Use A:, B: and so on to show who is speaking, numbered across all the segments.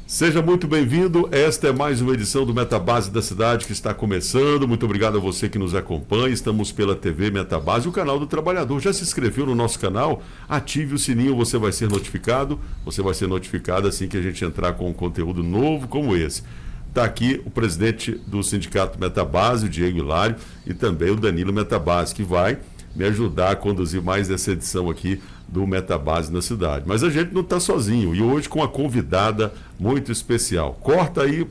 A: Seja muito bem-vindo, esta é mais uma edição do Metabase da Cidade que está começando. Muito obrigado a você que nos acompanha, estamos pela TV Metabase, o canal do trabalhador. Já se inscreveu no nosso canal? Ative o sininho, você vai ser notificado assim que a gente entrar com um conteúdo novo como esse. Está aqui o presidente do Sindicato Metabase, o Diego Hilário, e também o Danilo Metabase, que vai me ajudar a conduzir mais essa edição aqui do Metabase na cidade. Mas a gente não está sozinho, e hoje com uma convidada muito especial. Corta aí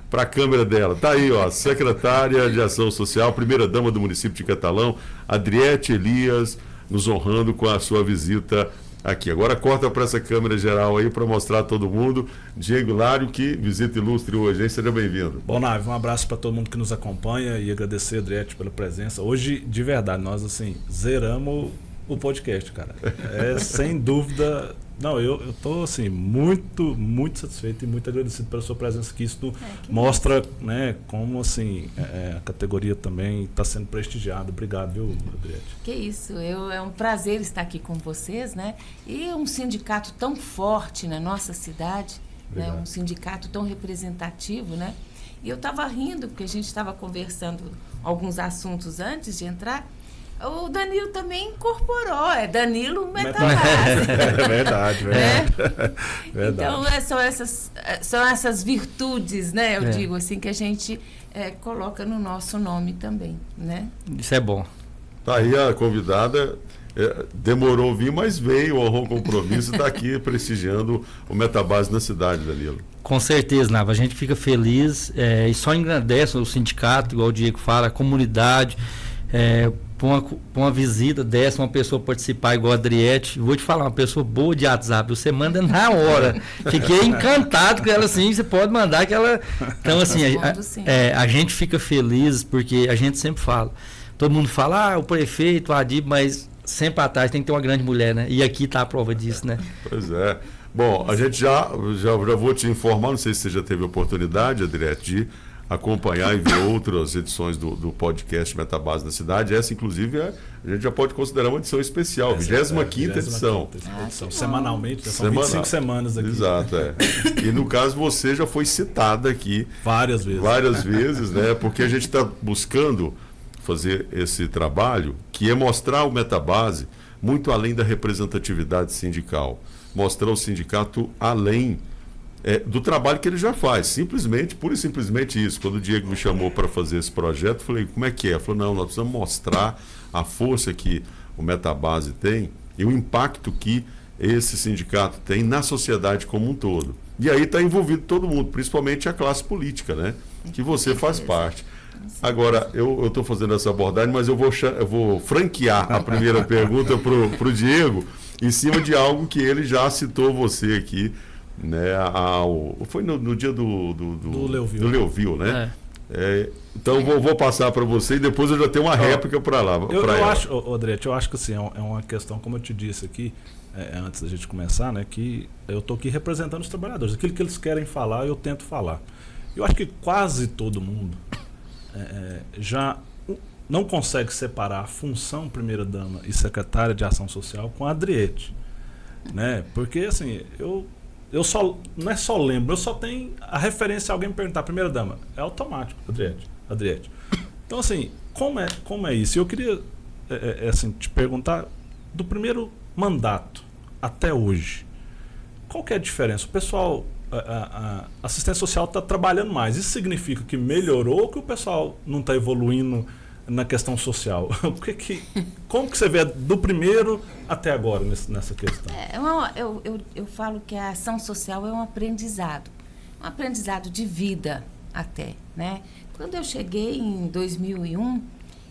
A: para a câmera dela. Está aí, ó, secretária de Ação Social, primeira-dama do município de Catalão, Adriete Elias, nos honrando com a sua visita aqui. Agora corta para essa câmera geral aí para mostrar a todo mundo. Diego Hilário, que visita ilustre hoje, hein? Seja bem-vindo.
B: Bom, Nave, um abraço para todo mundo que nos acompanha e agradecer a Adriete pela presença. Hoje, de verdade, nós assim, zeramos o podcast, cara. É sem dúvida. Não, eu tô assim, muito satisfeito e muito agradecido pela sua presença aqui. Isso mostra, né, como assim, a categoria também está sendo prestigiada. Obrigado, viu, Adriete?
C: Que isso, é um prazer estar aqui com vocês, né? E um sindicato tão forte na nossa cidade, né? Um sindicato tão representativo, né? E eu estava rindo, porque a gente estava conversando alguns assuntos antes de entrar. O Danilo também incorporou, é Danilo Metabase.
B: É verdade.
C: Então, são essas virtudes, né? Eu digo assim, que a gente coloca no nosso nome também, né?
D: Isso é bom.
A: Tá aí a convidada, demorou vir, mas veio, honrou o compromisso, está aqui prestigiando o Metabase na cidade, Danilo.
D: Com certeza, Nava, a gente fica feliz e só engrandece o sindicato, igual o Diego fala, a comunidade, para uma visita dessa, uma pessoa participar igual a Adriete. Vou te falar, uma pessoa boa de WhatsApp, você manda na hora. Fiquei encantado com ela, assim, você pode mandar que ela... Então, assim, a gente fica feliz porque a gente sempre fala. Todo mundo fala, o prefeito, o Adib, mas sempre atrás tem que ter uma grande mulher, né? E aqui está a prova disso, né?
A: Pois é. Bom, a gente já vou te informar, não sei se você já teve a oportunidade, Adriete, de acompanhar e ver outras edições do podcast Metabase da Cidade. Essa, inclusive, a gente já pode considerar uma edição especial, 25ª edição.
B: Semanalmente, são 25 semanas aqui.
A: Exato, E no caso, você já foi citada aqui.
B: Várias vezes,
A: né? Porque a gente está buscando fazer esse trabalho, que é mostrar o Metabase muito além da representatividade sindical. Mostrar o sindicato além do trabalho que ele já faz, pura e simplesmente isso. Quando o Diego me chamou para fazer esse projeto, eu falei, como é que é? Ele falou, não, nós precisamos mostrar a força que o Metabase tem e o impacto que esse sindicato tem na sociedade como um todo. E aí está envolvido todo mundo, principalmente a classe política, né? Que você faz parte. Agora, eu estou fazendo essa abordagem, mas eu vou franquear a primeira pergunta para o Diego, em cima de algo que ele já citou você aqui, né? Foi no dia do Leovil, né? Então vou passar para você e depois eu já tenho uma réplica para lá.
B: Eu acho, Adriete, eu acho que assim, é uma questão, como eu te disse aqui, antes da gente começar, né? Que eu estou aqui representando os trabalhadores. Aquilo que eles querem falar, eu tento falar. Eu acho que quase todo mundo já não consegue separar a função primeira-dama e secretária de Ação Social com a Adriete, né? Porque assim, eu só não é só lembro, eu só tenho a referência a alguém me perguntar primeira-dama, é automático, Adriete. Então assim, como é isso? Eu queria assim, te perguntar do primeiro mandato até hoje, qual que é a diferença? O pessoal, a assistência social está trabalhando mais. Isso significa que melhorou ou que o pessoal não está evoluindo na questão social? Como que você vê do primeiro até agora nessa questão?
C: Eu falo que a ação social é um aprendizado de vida até, né? Quando eu cheguei em 2001,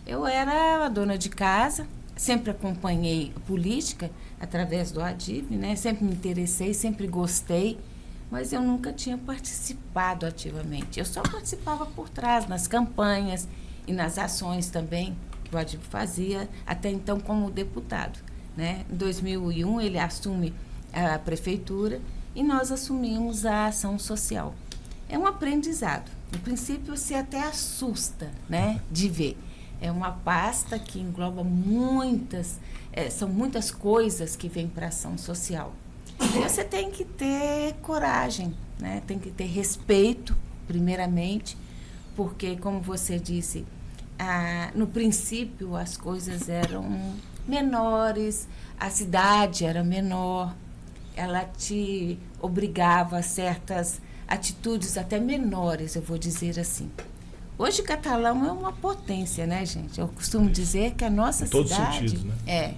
C: eu era a dona de casa, sempre acompanhei a política através do Adib, né? Sempre me interessei, sempre gostei, mas eu nunca tinha participado ativamente. Eu só participava por trás, nas campanhas e nas ações também que o Adib fazia, até então como deputado, né? Em 2001 ele assume a prefeitura e nós assumimos a ação social. É um aprendizado. No princípio você até assusta, né, de ver. É uma pasta que engloba são muitas coisas que vêm para a ação social. E você tem que ter coragem, né? Tem que ter respeito, primeiramente, porque, como você disse, no princípio as coisas eram menores, a cidade era menor, ela te obrigava a certas atitudes até menores, eu vou dizer assim. Hoje Catalão é uma potência, né, gente? Eu costumo dizer que a nossa cidade...
B: Em todos os sentidos, né?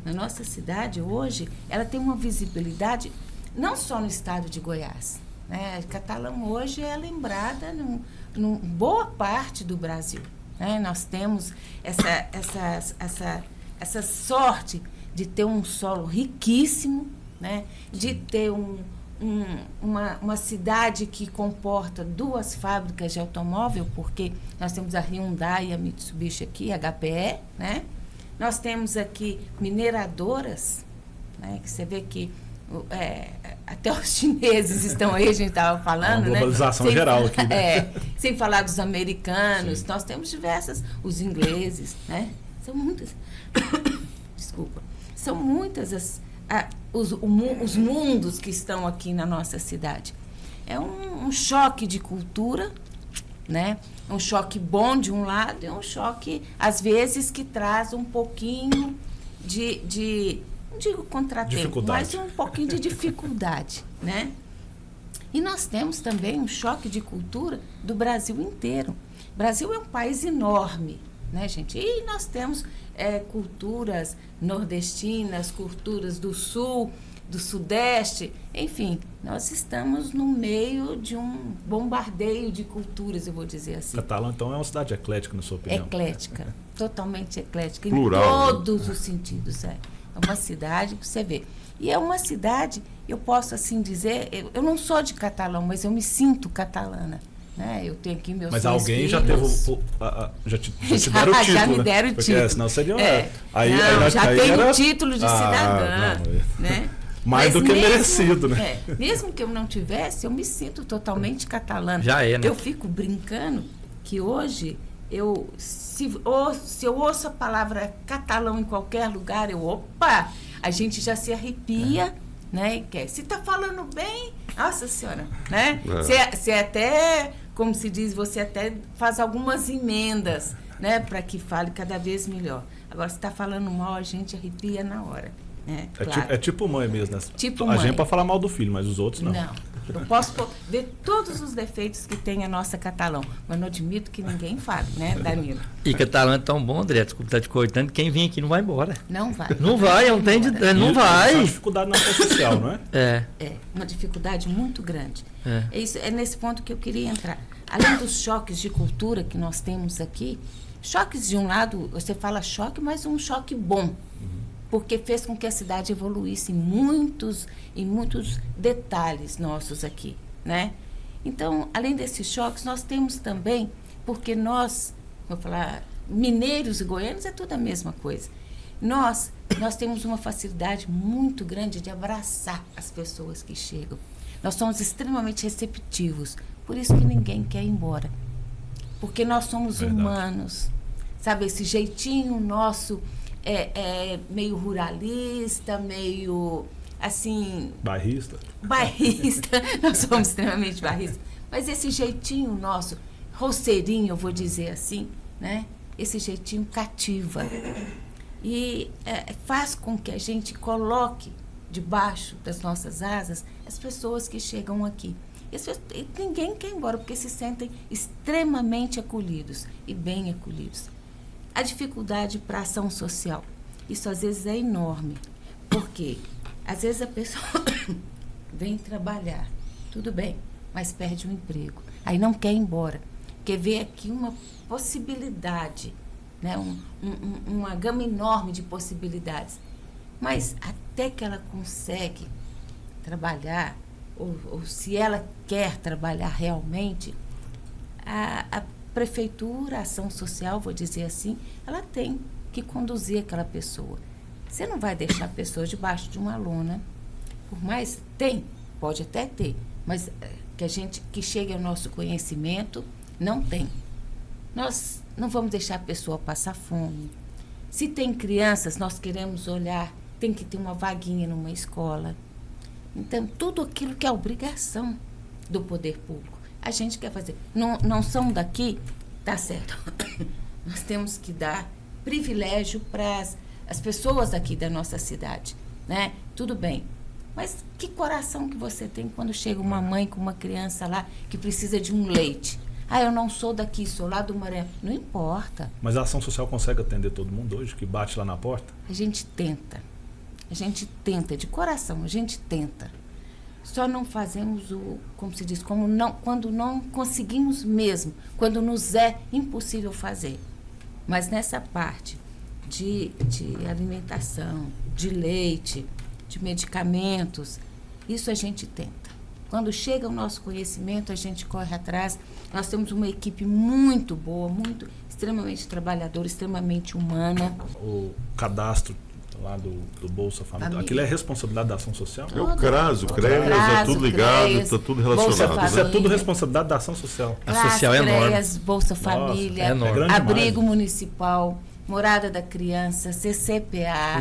C: A nossa cidade hoje, ela tem uma visibilidade não só no estado de Goiás, né? Catalão hoje é lembrada em boa parte do Brasil, né? Nós temos essa sorte de ter um solo riquíssimo, né? De ter uma cidade que comporta 2 fábricas de automóvel, porque nós temos a Hyundai e a Mitsubishi aqui, a HPE, né? Nós temos aqui mineradoras, né? Que você vê que até os chineses estão aí, a gente estava falando,
B: uma globalização, né? Geral aqui, né?
C: Sem falar dos americanos, sim. Nós temos diversas, os ingleses, né? São muitas, desculpa, são muitas os mundos que estão aqui na nossa cidade. É um choque de cultura, né? Um choque bom de um lado e um choque, às vezes, que traz um pouquinho de não digo contratempo, mas um pouquinho de dificuldade, né? E nós temos também um choque de cultura do Brasil inteiro. O Brasil é um país enorme, né, gente? E nós temos culturas nordestinas, culturas do sul, do sudeste, enfim, nós estamos no meio de um bombardeio de culturas, eu vou dizer assim.
B: Catalão, então, é uma cidade eclética, na sua opinião?
C: Eclética, totalmente eclética,
A: plural,
C: em todos os sentidos, É uma cidade, você vê. E é uma cidade, eu posso assim dizer, eu não sou de Catalão, mas eu me sinto catalana. Né? Eu tenho aqui meus
B: Mas
C: filhos.
B: Alguém já teve já te deram o título,
C: já me
B: né?
C: deram o
B: Porque
C: título.
B: Senão seria
C: já tenho o título de cidadã. Né?
B: Mais do que merecido, né?
C: Mesmo que eu não tivesse, eu me sinto totalmente catalana.
D: Já é, né?
C: Eu fico brincando que hoje, se eu ouço a palavra catalão em qualquer lugar, a gente já se arrepia, né? Se está falando bem, nossa senhora, né? Você até, como se diz, você até faz algumas emendas, né? Para que fale cada vez melhor. Agora, se está falando mal, a gente arrepia na hora. Claro.
B: É tipo mãe mesmo, né?
C: Tipo
B: a
C: mãe.
B: gente pode falar mal do filho, mas os outros não.
C: Não. Eu posso ver todos os defeitos que tem a nossa Catalão, mas não admito que ninguém fale, né, Danilo?
D: E Catalão é tão bom, André, desculpa estar te cortando, quem vem aqui não vai embora.
C: Não vai.
D: Não vai, não tem não vai.
B: É uma dificuldade na ação social, não é?
C: É uma dificuldade muito grande. É nesse ponto que eu queria entrar. Além dos choques de cultura que nós temos aqui, choques de um lado, você fala choque, mas um choque bom. Porque fez com que a cidade evoluísse em muitos detalhes nossos aqui, né? Então, além desses choques, nós temos também, porque nós, vou falar, mineiros e goianos é tudo a mesma coisa. Nós temos uma facilidade muito grande de abraçar as pessoas que chegam. Nós somos extremamente receptivos, por isso que ninguém quer ir embora. Porque nós somos humanos, sabe? Esse jeitinho nosso meio ruralista, meio assim...
B: Bairrista,
C: nós somos extremamente bairristas. Mas esse jeitinho nosso, roceirinho, eu vou dizer assim, né? Esse jeitinho cativa. E faz com que a gente coloque debaixo das nossas asas as pessoas que chegam aqui. E ninguém quer ir embora, porque se sentem extremamente acolhidos e bem acolhidos. A dificuldade para a ação social, isso às vezes é enorme, porque às vezes a pessoa vem trabalhar, tudo bem, mas perde o emprego, aí não quer ir embora, porque vê aqui uma possibilidade, né? Uma gama enorme de possibilidades, mas até que ela consegue trabalhar, ou se ela quer trabalhar realmente, a prefeitura, a ação social, vou dizer assim, ela tem que conduzir aquela pessoa. Você não vai deixar a pessoa debaixo de uma lona. Por mais, pode até ter, mas que chegue ao nosso conhecimento, não tem. Nós não vamos deixar a pessoa passar fome. Se tem crianças, nós queremos olhar, tem que ter uma vaguinha numa escola. Então, tudo aquilo que é obrigação do poder público. A gente quer fazer. Não são daqui, tá certo. Nós temos que dar privilégio para as pessoas aqui da nossa cidade, né? Tudo bem. Mas que coração que você tem quando chega uma mãe com uma criança lá que precisa de um leite? Eu não sou daqui, sou lá do Maranhão. Não importa.
B: Mas a ação social consegue atender todo mundo hoje, que bate lá na porta?
C: A gente tenta, de coração, a gente tenta. Só não fazemos como se diz, quando não conseguimos mesmo, quando nos é impossível fazer. Mas nessa parte de alimentação, de leite, de medicamentos, isso a gente tenta. Quando chega o nosso conhecimento, a gente corre atrás. Nós temos uma equipe muito boa, extremamente trabalhadora, extremamente humana.
B: O cadastro lá do Bolsa Família, aquilo é responsabilidade da ação social?
A: É o CRAS, o CREAS, é tudo ligado, está tudo relacionado.
B: Isso é tudo responsabilidade da ação social.
D: A social é enorme.
C: CREAS, Bolsa Família,
D: é enorme.
C: Abrigo Municipal, Morada da Criança, CCPA,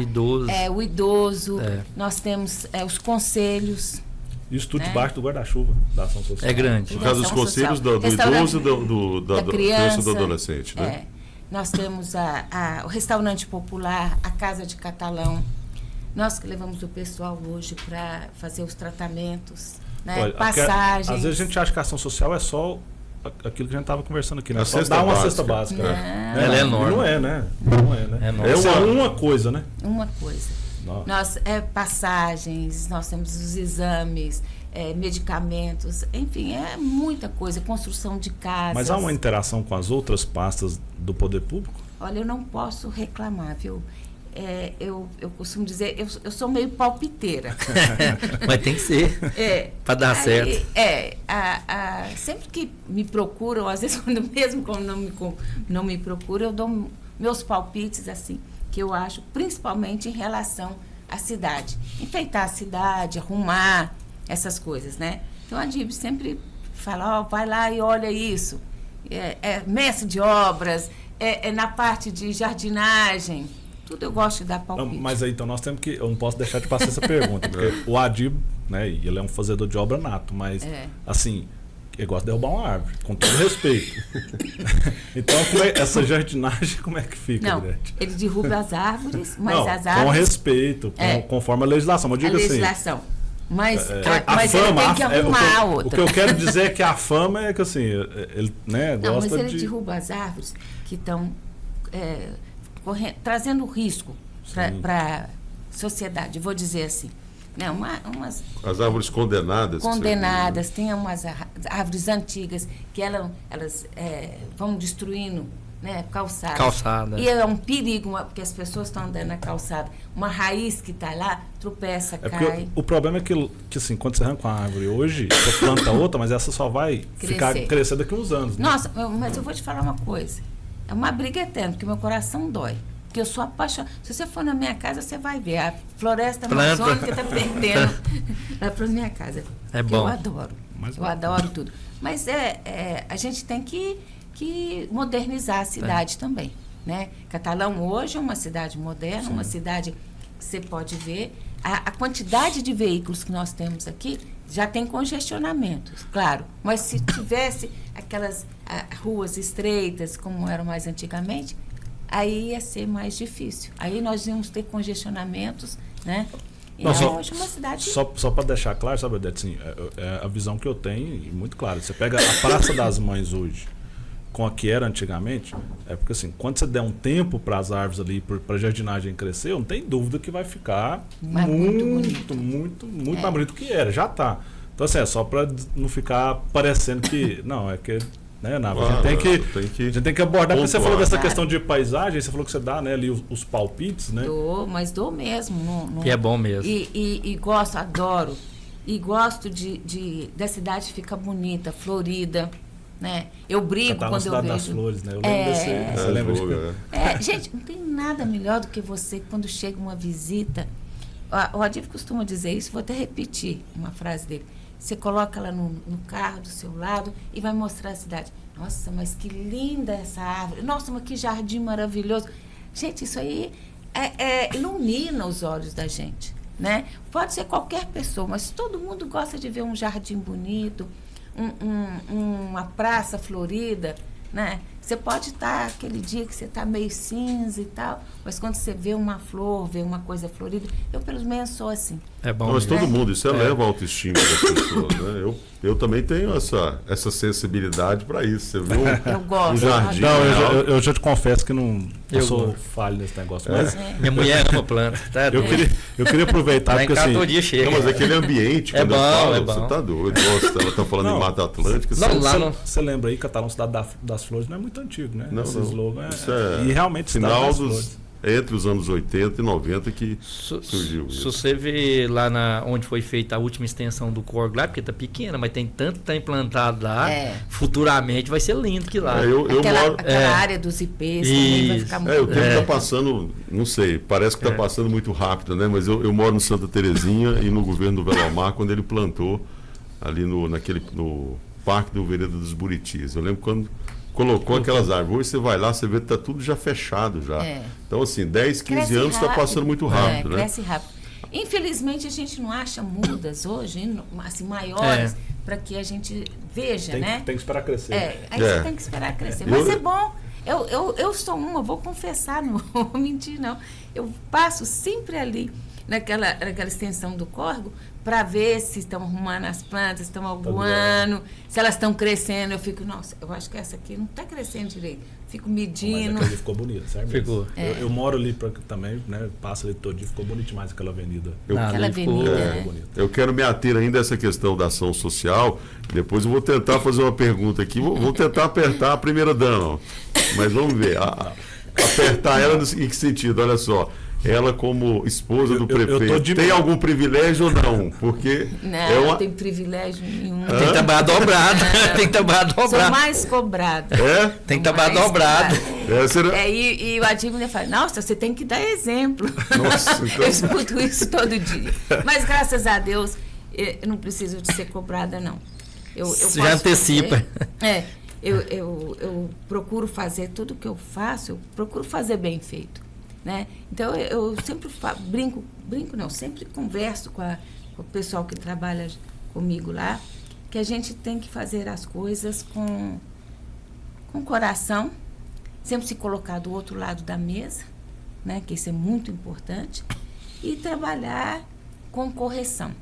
C: o idoso. Nós temos os conselhos.
B: Isso tudo debaixo do guarda-chuva da ação social.
D: É grande.
A: No caso dos conselhos do idoso e da criança e do adolescente, né?
C: Nós temos o restaurante popular, a Casa de Catalão. Nós que levamos o pessoal hoje para fazer os tratamentos, né?
B: Olha,
C: passagens.
B: Às vezes a gente acha que a ação social é só aquilo que a gente estava conversando aqui, né?
A: Só
B: dar uma
A: básica.
B: cesta básica.
D: Ela é enorme.
B: Não é, né? Não é, né?
D: É
B: uma coisa, né?
C: Uma coisa. Nós, passagens, nós temos os exames, medicamentos, enfim, é muita coisa, construção de casas.
B: Mas há uma interação com as outras pastas do poder público?
C: Olha, eu não posso reclamar, viu? Eu costumo dizer, eu sou meio palpiteira.
D: Mas tem que ser, para dar certo.
C: Sempre que me procuram, às vezes quando não me procuram, eu dou meus palpites, assim, que eu acho, principalmente em relação à cidade. Enfeitar a cidade, arrumar essas coisas, né? Então, a DIB sempre fala, vai lá e olha isso. Mestre de obras, na parte de jardinagem, tudo eu gosto de dar palpite.
B: Não, mas aí, então, nós temos que... Eu não posso deixar de passar essa pergunta, porque o Adib, né, ele é um fazedor de obra nato, mas, assim... Ele gosta de derrubar uma árvore, com todo respeito. Então, essa jardinagem, como é que fica,
C: Não,
B: Adriete?
C: ele derruba as árvores, mas as árvores...
B: Com respeito, conforme a legislação. Mas diga
C: a legislação.
B: Assim,
C: Mas ele tem que arrumar outra.
B: O que eu quero dizer é que a fama é que, assim, ele gosta
C: mas ele derruba as árvores que estão trazendo risco para a sociedade, vou dizer assim.
A: As árvores condenadas.
C: Condenadas, tem umas árvores antigas que elas vão destruindo, né, calçada. E é um perigo, porque as pessoas estão andando na calçada. Uma raiz que está lá, tropeça, cai.
B: O problema é que assim, quando você arranca uma árvore hoje, você planta outra, mas essa só vai crescer daqui a uns anos. Né?
C: Nossa, mas eu vou te falar uma coisa. É uma briga eterna, porque meu coração dói. Porque eu sou apaixonada. Se você for na minha casa, você vai ver. A floresta amazônica está perdendo para minha casa.
B: É bom.
C: Eu adoro. Eu adoro tudo. Mas a gente tem que modernizar a cidade também. Né? Catalão hoje é uma cidade moderna, uma cidade que você pode ver. A quantidade de veículos que nós temos aqui já tem congestionamento, claro. Mas se tivesse aquelas ruas estreitas, como eram mais antigamente, aí ia ser mais difícil. Aí nós íamos ter congestionamentos, né? E hoje é uma cidade...
B: Só para deixar claro, sabe, Odete, assim, a visão que eu tenho, e muito claro, você pega a Praça das Mães hoje, com a que era antigamente, porque assim, quando você der um tempo para as árvores ali, para a jardinagem crescer, eu não tenho dúvida que vai ficar muito mais bonito do que era, já está. Então assim, só para não ficar parecendo que... Não, é que... Né, Nava? A gente tem que abordar, porque você falou dessa questão de paisagem, você falou que você dá, né, ali os palpites, né?
C: Mas dou mesmo.
D: E é bom mesmo.
C: E gosto, adoro. E gosto da cidade ficar bonita, florida, né? Eu brigo quando eu vejo...
B: das Flores, né? Eu lembro desse... Você lembra
C: disso? Gente, não tem nada melhor do que você, quando chega uma visita... O Adif costuma dizer isso, vou até repetir uma frase dele. Você coloca ela no carro do seu lado e vai mostrar a cidade. Nossa, mas que linda essa árvore. Nossa, mas que jardim maravilhoso. Gente, isso aí ilumina os olhos da gente, né? Pode ser qualquer pessoa, mas todo mundo gosta de ver um jardim bonito, uma praça florida, né? Você pode estar aquele dia que você está meio cinza e tal, mas quando você vê uma flor, vê uma coisa florida, eu pelo menos sou assim.
D: É bom.
A: Não, mas todo mundo, isso eleva a autoestima das pessoas, né? Eu também tenho essa sensibilidade para isso, você viu?
C: Eu gosto.
A: O jardim.
B: Não, eu já te confesso que não
D: Eu
B: sou
D: gosto.
B: falho nesse negócio. Mas
D: Minha mulher ama planta. Tá
B: eu queria aproveitar,
D: Lá em
B: porque
D: casa
B: assim...
D: todo dia chega.
A: Não, mas aquele ambiente,
D: É
A: quando eu
D: bom,
A: falo,
D: é bom.
A: você tá doido. Nossa, ela tá falando
B: Não.
A: em Mata Atlântica.
D: Não,
A: você-
D: lá no-
B: Você lembra aí, Catalão, Cidade das Flores, não é muito antigo, né?
A: Não,
B: Esse
A: não.
B: slogan
A: Isso é
B: e realmente Cidade
A: final
B: das
A: dos...
B: Flores.
A: Entre os anos 80 e 90 que
D: Se
A: surgiu isso.
D: você vê lá onde foi feita a última extensão do Corgo lá, porque tá pequena, mas tem tanto que tá implantado lá, futuramente vai ser lindo que lá.
A: Eu moro...
C: Aquela área dos IPs também vai ficar muito
A: o tempo
C: bonito.
A: tá passando, não sei, parece que tá passando muito rápido, né? Mas eu moro no Santa Terezinha e no governo do Velomar, quando ele plantou ali no Parque do Vereda dos Buritis. Eu lembro quando colocou aquelas árvores. Hoje você vai lá, você vê que tá tudo já fechado já. Então, assim, 10, 15
C: Cresce
A: anos está
C: rápido.
A: passando muito rápido, né?
C: Cresce rápido. Infelizmente, a gente não acha mudas hoje, assim, maiores, para que a gente veja, né?
B: Tem que esperar crescer.
C: Aí você tem que esperar crescer. Mas é bom. Eu sou vou confessar, não vou mentir, não. Eu passo sempre ali, naquela extensão do córrego, para ver se estão arrumando as plantas, estão aguando, se elas estão crescendo. Eu fico, nossa, eu acho que essa aqui não está crescendo direito. Fico medindo.
B: Mas aquele ficou bonito, certo?
D: Ficou.
B: Eu moro ali também, né? Passo ali todo dia, ficou bonito demais aquela avenida.
C: Aquela avenida, né?
B: Bonito.
A: Eu quero me ater ainda a essa questão da ação social. Depois eu vou tentar fazer uma pergunta aqui. Vou tentar apertar a primeira dama. Mas vamos ver. Apertar ela em que sentido? Olha só. Ela, como esposa do prefeito, tem algum privilégio ou não? Porque
C: não, não tem privilégio nenhum.
D: Tem que trabalhar dobrado. Tem que trabalhar dobrado.
C: Sou mais cobrada.
D: Tem que trabalhar dobrado.
C: E o Adílio fala, nossa, você tem que dar exemplo.
A: Nossa, então...
C: Eu escuto isso todo dia. Mas graças a Deus, eu não preciso de ser cobrada, não.
D: Você já antecipa.
C: Eu procuro fazer tudo que eu faço, eu procuro fazer bem feito. Né? Então eu sempre sempre converso com o pessoal que trabalha comigo lá, que a gente tem que fazer as coisas com coração, sempre se colocar do outro lado da mesa, né? Que isso é muito importante, e trabalhar com correção.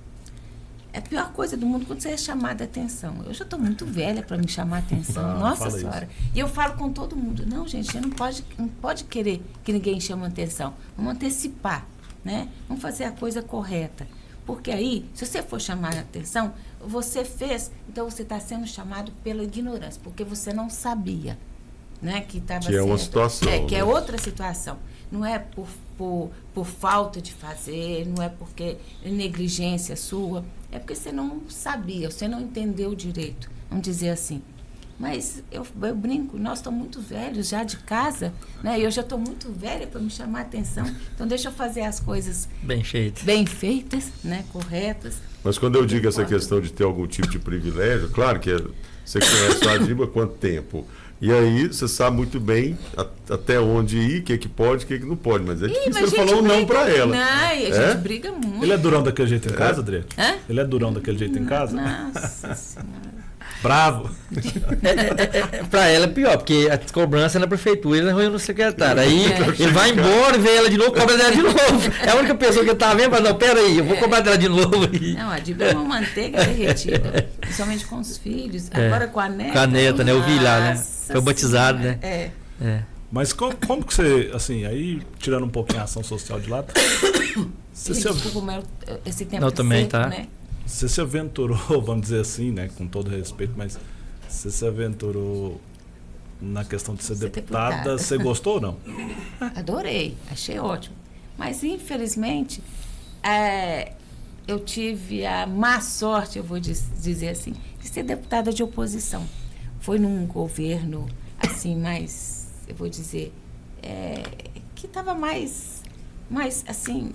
C: É a pior coisa do mundo quando você é chamada a atenção. Eu já estou muito velha para me chamar a atenção. Nossa Senhora. Isso. E eu falo com todo mundo. Não, gente, você não pode querer que ninguém chame a atenção. Vamos antecipar, né? Vamos fazer a coisa correta. Porque aí, se você for chamar a atenção, você fez, então você está sendo chamado pela ignorância, porque você não sabia, né? Que
A: é uma situação.
C: Que é outra situação. Não é por falta de fazer, não é porque é negligência sua, é porque você não sabia, você não entendeu direito, vamos dizer assim. Mas eu brinco, nós estamos muito velhos já de casa, né? Eu já estou muito velha para me chamar a atenção, então deixa eu fazer as coisas bem feitas, né? Corretas.
A: Mas quando eu digo essa questão de ter algum tipo de privilégio, claro que você conhece a Adiba há quanto tempo? E aí você sabe muito bem até onde ir, o que pode, o que não pode. Mas é difícil você falar um não para ela.
C: Não, a gente briga muito.
B: Ele é durão daquele jeito em casa, Adriano? Ele é durão daquele jeito em casa?
C: Nossa Senhora.
B: Bravo.
D: Pra ela é pior, porque a cobrança é na prefeitura e ele arranhou no secretário. Aí ele vai embora e vem ela de novo, cobra dela de novo. É a única pessoa que tá vendo, mas não, pera aí, eu vou cobrar dela de novo.
C: Não, a Diba é uma manteiga derretida, principalmente com os filhos, agora com a neta.
D: Com a neta, né? Eu vi lá, né? Foi batizado, né?
B: Mas como que você, assim, aí, tirando um pouquinho a ação social de lado...
C: Desculpa, esse tempo
D: não, também
C: seco,
D: tá.
C: Né?
B: Você se aventurou, vamos dizer assim, né, com todo respeito, mas você se aventurou na questão de ser deputada, você gostou ou não?
C: Adorei, achei ótimo. Mas, infelizmente, eu tive a má sorte, eu vou dizer assim, de ser deputada de oposição. Foi num governo, assim, mais, eu vou dizer, que estava mais, assim...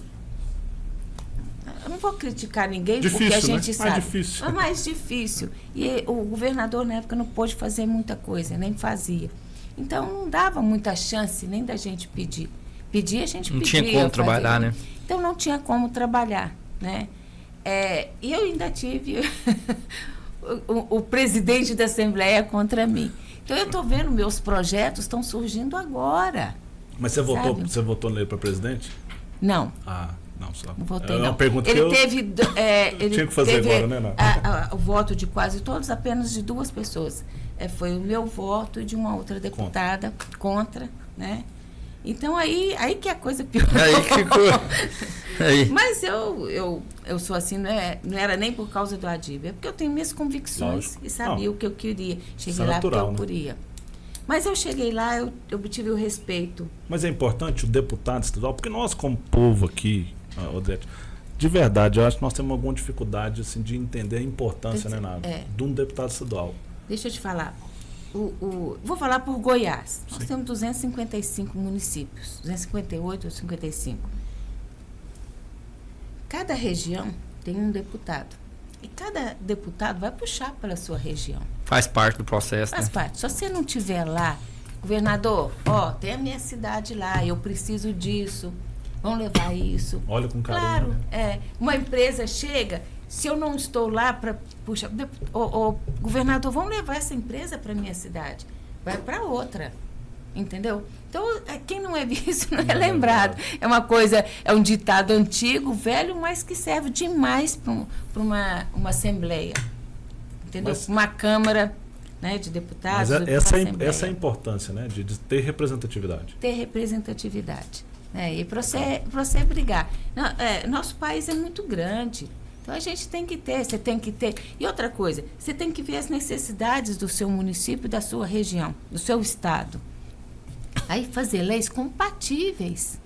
C: Eu não vou criticar ninguém,
B: difícil,
C: porque a gente
B: né?
C: sabe.
B: Mais difícil.
C: E o governador, na época, não pôde fazer muita coisa, nem fazia. Então, não dava muita chance nem da gente pedir. Pedir, a gente pedia.
D: Não tinha como trabalhar, né?
C: Então, não tinha como trabalhar, né? E eu ainda tive o presidente da Assembleia contra mim. Então eu estou vendo, meus projetos estão surgindo agora.
B: Mas você votou nele para presidente?
C: Não.
B: Não, só.
C: Não votei,
B: É
C: não.
B: uma pergunta
C: ele
B: que
C: teve, ele
B: tinha que fazer
C: teve
B: agora, né?
C: o voto de quase todos, apenas de 2 pessoas. Foi o meu voto e de uma outra deputada contra, né? Então aí que a coisa piorou.
D: Aí ficou. Aí.
C: Mas eu sou assim, não era nem por causa do Adib, é porque eu tenho minhas convicções.
B: Lógico.
C: E sabia o que eu queria. Cheguei
B: é
C: lá
B: natural,
C: porque eu queria. Mas eu cheguei lá, eu obtive o respeito.
B: Mas é importante o deputado estadual, porque nós, como povo aqui, Odete, de verdade, eu acho que nós temos alguma dificuldade assim, de entender a importância, de um deputado estadual.
C: Deixa eu te falar. Vou falar por Goiás. Nós temos 255 municípios, 258 ou 55. Cada região tem um deputado. E cada deputado vai puxar pela sua região.
D: Faz parte do processo.
C: Faz parte. Se você não estiver lá, governador, tem a minha cidade lá, eu preciso disso, vamos levar isso.
B: Olha com carinho.
C: Claro,
B: né?
C: uma empresa chega, se eu não estou lá para puxar, governador, vamos levar essa empresa para minha cidade, vai para outra, entendeu? Então, quem não é visto não é lembrado. É uma coisa, é um ditado antigo, velho, mas que serve demais para uma assembleia, entendeu? Uma câmara, né, de deputados.
B: Mas essa é a importância, né, de ter representatividade.
C: Ter representatividade, né, e para você brigar. Nosso país é muito grande. Então, a gente tem que ter, você tem que ter. E outra coisa, você tem que ver as necessidades do seu município, da sua região, do seu estado. Aí fazer leis compatíveis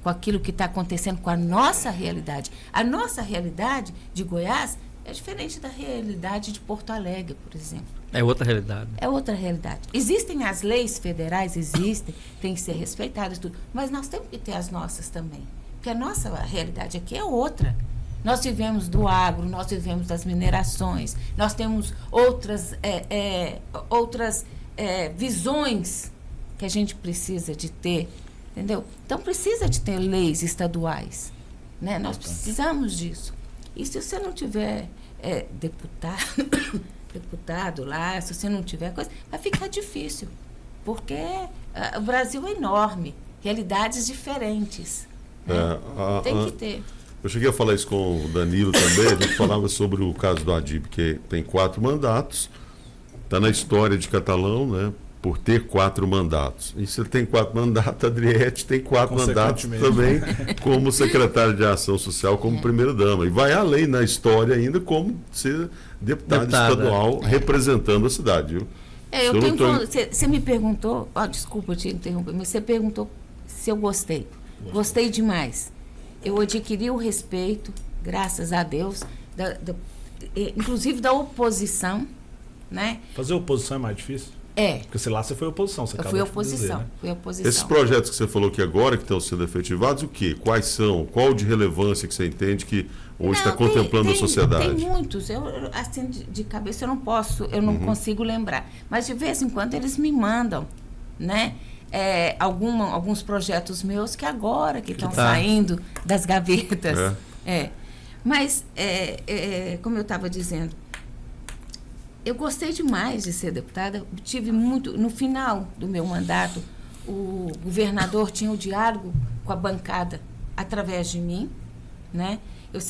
C: com aquilo que está acontecendo com a nossa realidade. A nossa realidade de Goiás é diferente da realidade de Porto Alegre, por exemplo.
D: É outra realidade.
C: É outra realidade. Existem as leis federais, tem que ser respeitadas, tudo, mas nós temos que ter as nossas também. Porque a nossa realidade aqui é outra. Nós vivemos do agro, nós vivemos das minerações, nós temos outras visões que a gente precisa de ter, entendeu? Então, precisa de ter leis estaduais, né? Nós precisamos disso. E se você não tiver deputado lá, se você não tiver coisa, vai ficar difícil, porque o Brasil é enorme, realidades diferentes, né? Tem que ter.
A: Eu cheguei a falar isso com o Danilo também, a gente falava sobre o caso do Adib, que tem 4 mandatos, está na história de Catalão, né? Por ter 4 mandatos. E se ele tem 4 mandatos, a Adriete tem 4 mandatos também, como secretária de Ação Social, como primeira-dama. E vai além na história ainda como ser deputada estadual representando a cidade. Viu?
C: Você me perguntou, desculpa te interromper, mas você perguntou se eu gostei. Gostei demais. Eu adquiri o respeito, graças a Deus, inclusive da oposição, né?
B: Fazer oposição é mais difícil? Porque sei lá, você foi oposição. Você
C: fui oposição,
B: né?
C: fui oposição.
A: Esses projetos que você falou que agora que estão sendo efetivados, o quê? Quais são? Qual de relevância que você entende que hoje está contemplando a sociedade?
C: Tem muitos. Eu, assim, de cabeça eu não posso, eu não consigo lembrar. Mas de vez em quando eles me mandam, né? Alguns projetos meus que agora que estão saindo das gavetas. Mas, como eu estava dizendo, eu gostei demais de ser deputada. Tive muito. No final do meu mandato, o governador tinha o diálogo com a bancada através de mim, né? Eu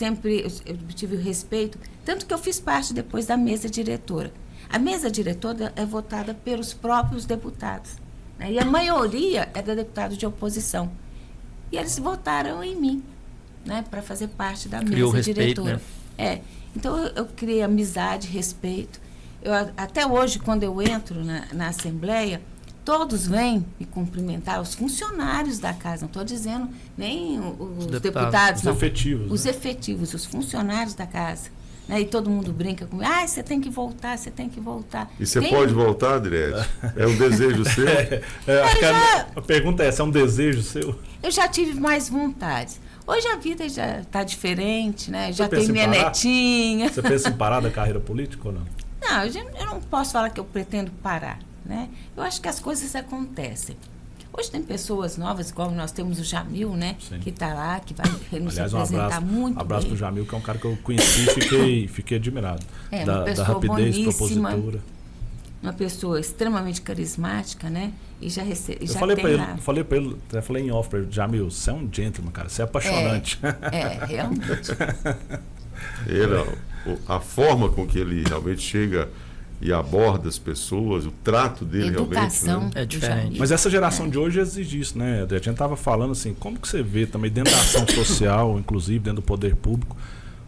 C: tive o respeito, tanto que eu fiz parte depois da mesa diretora. A mesa diretora é votada pelos próprios deputados, né? E a maioria é da deputada de oposição. E eles votaram em mim, né, para fazer parte da mesa diretora. Né? Então eu criei amizade, respeito. Até hoje, quando eu entro na Assembleia, todos vêm me cumprimentar, os funcionários da casa, não estou dizendo nem os deputados,
B: não. Os efetivos.
C: Os efetivos, os funcionários da casa. Né? E todo mundo brinca comigo, você tem que voltar, você tem que voltar.
A: E você pode voltar, Adriete? É um desejo seu?
B: A pergunta é essa, é um desejo seu?
C: Eu já tive mais vontade. Hoje a vida já está diferente, né? Já tenho minha netinha.
B: Você pensa em parar da carreira política ou não?
C: Não, eu não posso falar que eu pretendo parar, né? Eu acho que as coisas acontecem. Hoje tem pessoas novas, igual nós temos o Jamil, né?
B: Sim.
C: Que está lá, que vai nos
B: Aliás,
C: representar muito
B: abraço
C: bem.
B: pro Jamil, que é um cara que eu conheci e fiquei admirado.
C: Uma
B: Da
C: pessoa
B: rapidez,
C: boníssima,
B: propositura.
C: uma pessoa extremamente carismática, né? E já recebe.
B: Eu
C: Já
B: falei
C: tem
B: pra
C: lá.
B: ele, até falei em off pra ele, Jamil, você é um gentleman, cara, você é apaixonante.
C: Realmente.
A: A forma com que ele realmente chega e aborda as pessoas, o trato dele
C: Educação
A: realmente. Né?
D: É
C: do
D: diferente.
C: Jamil.
B: Mas essa geração de hoje exige isso, né? A gente tava falando assim, como que você vê também dentro da ação social, inclusive dentro do poder público.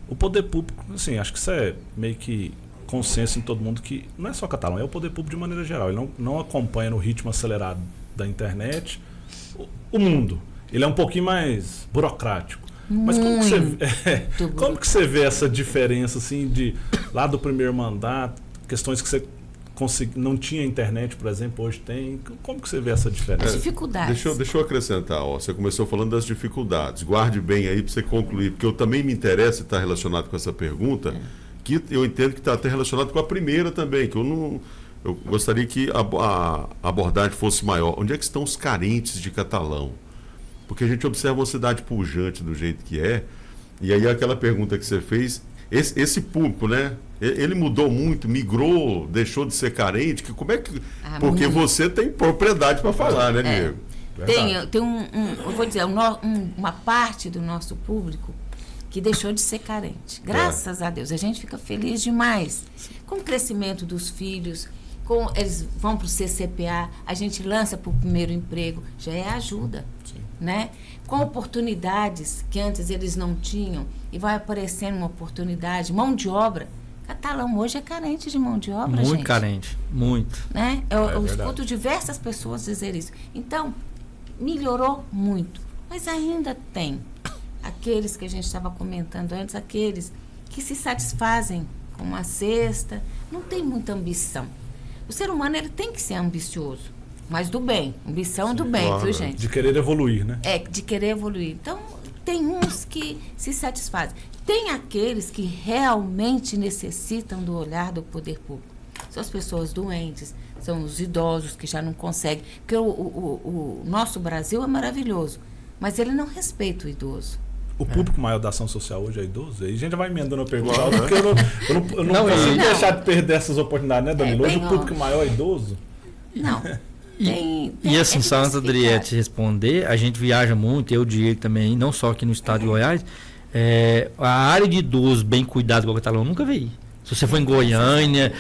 B: O poder público, assim, acho que isso é meio que consenso em todo mundo que não é só Catalão, é o poder público de maneira geral. Ele não acompanha no ritmo acelerado da internet o mundo. Ele é um pouquinho mais burocrático. Mas como que você vê essa diferença assim de lá do primeiro mandato, questões que você não tinha internet, por exemplo, hoje tem? Como que você vê essa diferença?
C: As dificuldades.
A: Deixa eu acrescentar, você começou falando das dificuldades. Guarde bem aí para você concluir, porque eu também me interessa e está relacionado com essa pergunta, que eu entendo que está até relacionado com a primeira também, que eu gostaria que a abordagem fosse maior. Onde é que estão os carentes de Catalão? Porque a gente observa uma cidade pujante do jeito que é, e aí aquela pergunta que você fez, esse público, né? Ele mudou muito, migrou, deixou de ser carente, como é que... Porque
C: muito.
A: você tem propriedade para falar, né, Diego?
C: Tem eu vou dizer, uma parte do nosso público que deixou de ser carente. Graças a Deus. A gente fica feliz demais com o crescimento dos filhos, eles vão para o CCPA, a gente lança para o primeiro emprego, já é ajuda. Né? Com oportunidades que antes eles não tinham, e vai aparecendo uma oportunidade, mão de obra. Catalão hoje é carente de mão de obra,
D: Muito
C: gente.
D: carente, muito.
C: Né? Eu
B: verdade.
C: escuto diversas pessoas dizer isso. Então, melhorou muito, mas ainda tem aqueles que a gente estava comentando antes, aqueles que se satisfazem com uma cesta, não tem muita ambição. O ser humano ele tem que ser ambicioso, mas do bem, ambição do bem,
A: claro.
C: viu, gente?
B: De querer evoluir, né?
C: De querer evoluir. Então, tem uns que se satisfazem. Tem aqueles que realmente necessitam do olhar do poder público. São as pessoas doentes, são os idosos que já não conseguem. Porque o nosso Brasil é maravilhoso, mas ele não respeita o idoso.
B: O público maior da ação social hoje é idoso? Aí a gente já vai emendando a pergunta,
A: Claro,
B: porque eu não consigo
C: não.
B: deixar de perder essas oportunidades, né, Danilo? Hoje
C: bem
B: o público
C: óbvio.
B: maior é idoso?
C: Não.
D: E assim, só antes da Adriete responder, a gente viaja muito, eu, Diego também, não só aqui no estado de Goiás, a área de idosos bem cuidado com o Catalão, eu nunca vi. Se você for em Goiânia,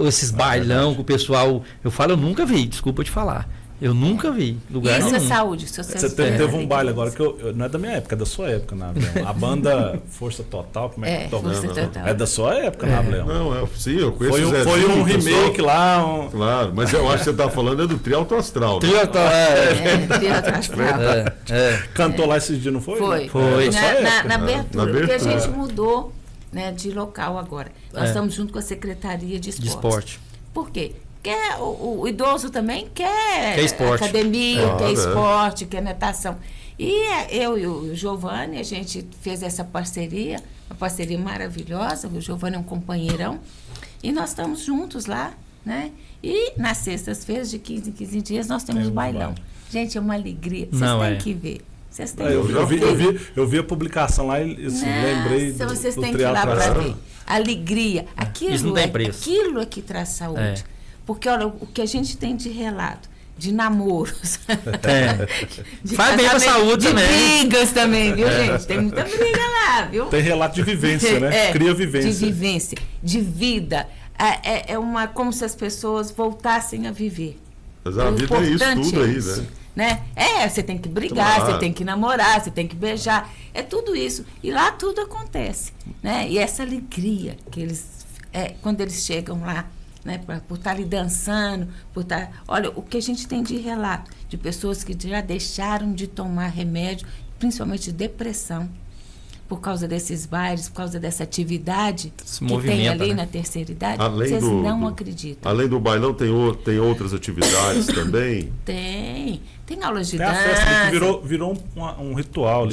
D: esses bailão com o pessoal, eu nunca vi, desculpa te falar. Eu nunca vi lugar
C: Isso
D: nenhum.
C: é saúde. Se
B: Você teve um baile agora que não é da minha época, é da sua época, na Ableão. A banda Força Total, como é que toca?
C: Força Total.
B: É da sua época, na Ableão.
A: Não, sim, eu conheço
B: Foi
A: o Zezinho,
B: um
A: o pessoal.
B: remake lá.
A: Claro, mas eu acho que você está falando é do Trialto Astral. Né?
B: Cantou lá esses dias, não foi?
D: Foi.
B: Da sua época.
C: Na abertura, porque a gente
A: abertura.
C: mudou, né, de local agora. Nós estamos junto com a Secretaria de
D: De
C: Esporte.
D: esporte.
C: Por quê? Porque o idoso também quer
D: esporte.
C: academia,
A: Claro,
C: quer
A: é.
C: esporte, quer natação. E eu e o Giovanni, a gente fez essa parceria, uma parceria maravilhosa. O Giovanni é um companheirão. E nós estamos juntos lá, né? E nas sextas-feiras, de 15 em 15 dias, nós temos bailão. Gente, é uma alegria. Vocês têm que ver. Vocês têm que ver.
B: Eu vi a publicação lá e assim, lembrei do
C: vocês
B: do
C: têm que ir lá
B: Triatlo
C: para
B: Astral.
C: ver. Alegria.
D: Isso não tem preço.
C: Aquilo é que traz saúde. Porque, olha, o que a gente tem de relato, de namoros, de
D: Faz bem pra
C: casamento,
D: saúde
C: de
D: também.
C: brigas também, viu, gente? Tem muita briga lá, viu?
B: Tem relato de vivência, né? Cria vivência.
C: De vivência, de vida. Como se as pessoas voltassem a viver.
A: Mas a vida é isso
C: Importante
A: tudo aí,
C: isso,
A: né?
C: Você tem que brigar,
A: Claro.
C: você tem que namorar, você tem que beijar. É tudo isso. E lá tudo acontece, né? E essa alegria que eles... quando eles chegam lá, né, por estar ali dançando, por estar... Olha, o que a gente tem de relato de pessoas que já deixaram de tomar remédio, principalmente depressão. por causa desses bailes, por causa dessa atividade que tem ali na terceira idade, vocês não acreditam.
A: Além do bailão, tem outras atividades também?
C: Tem aulas de
B: dança.
C: Tem
B: a festa que virou um ritual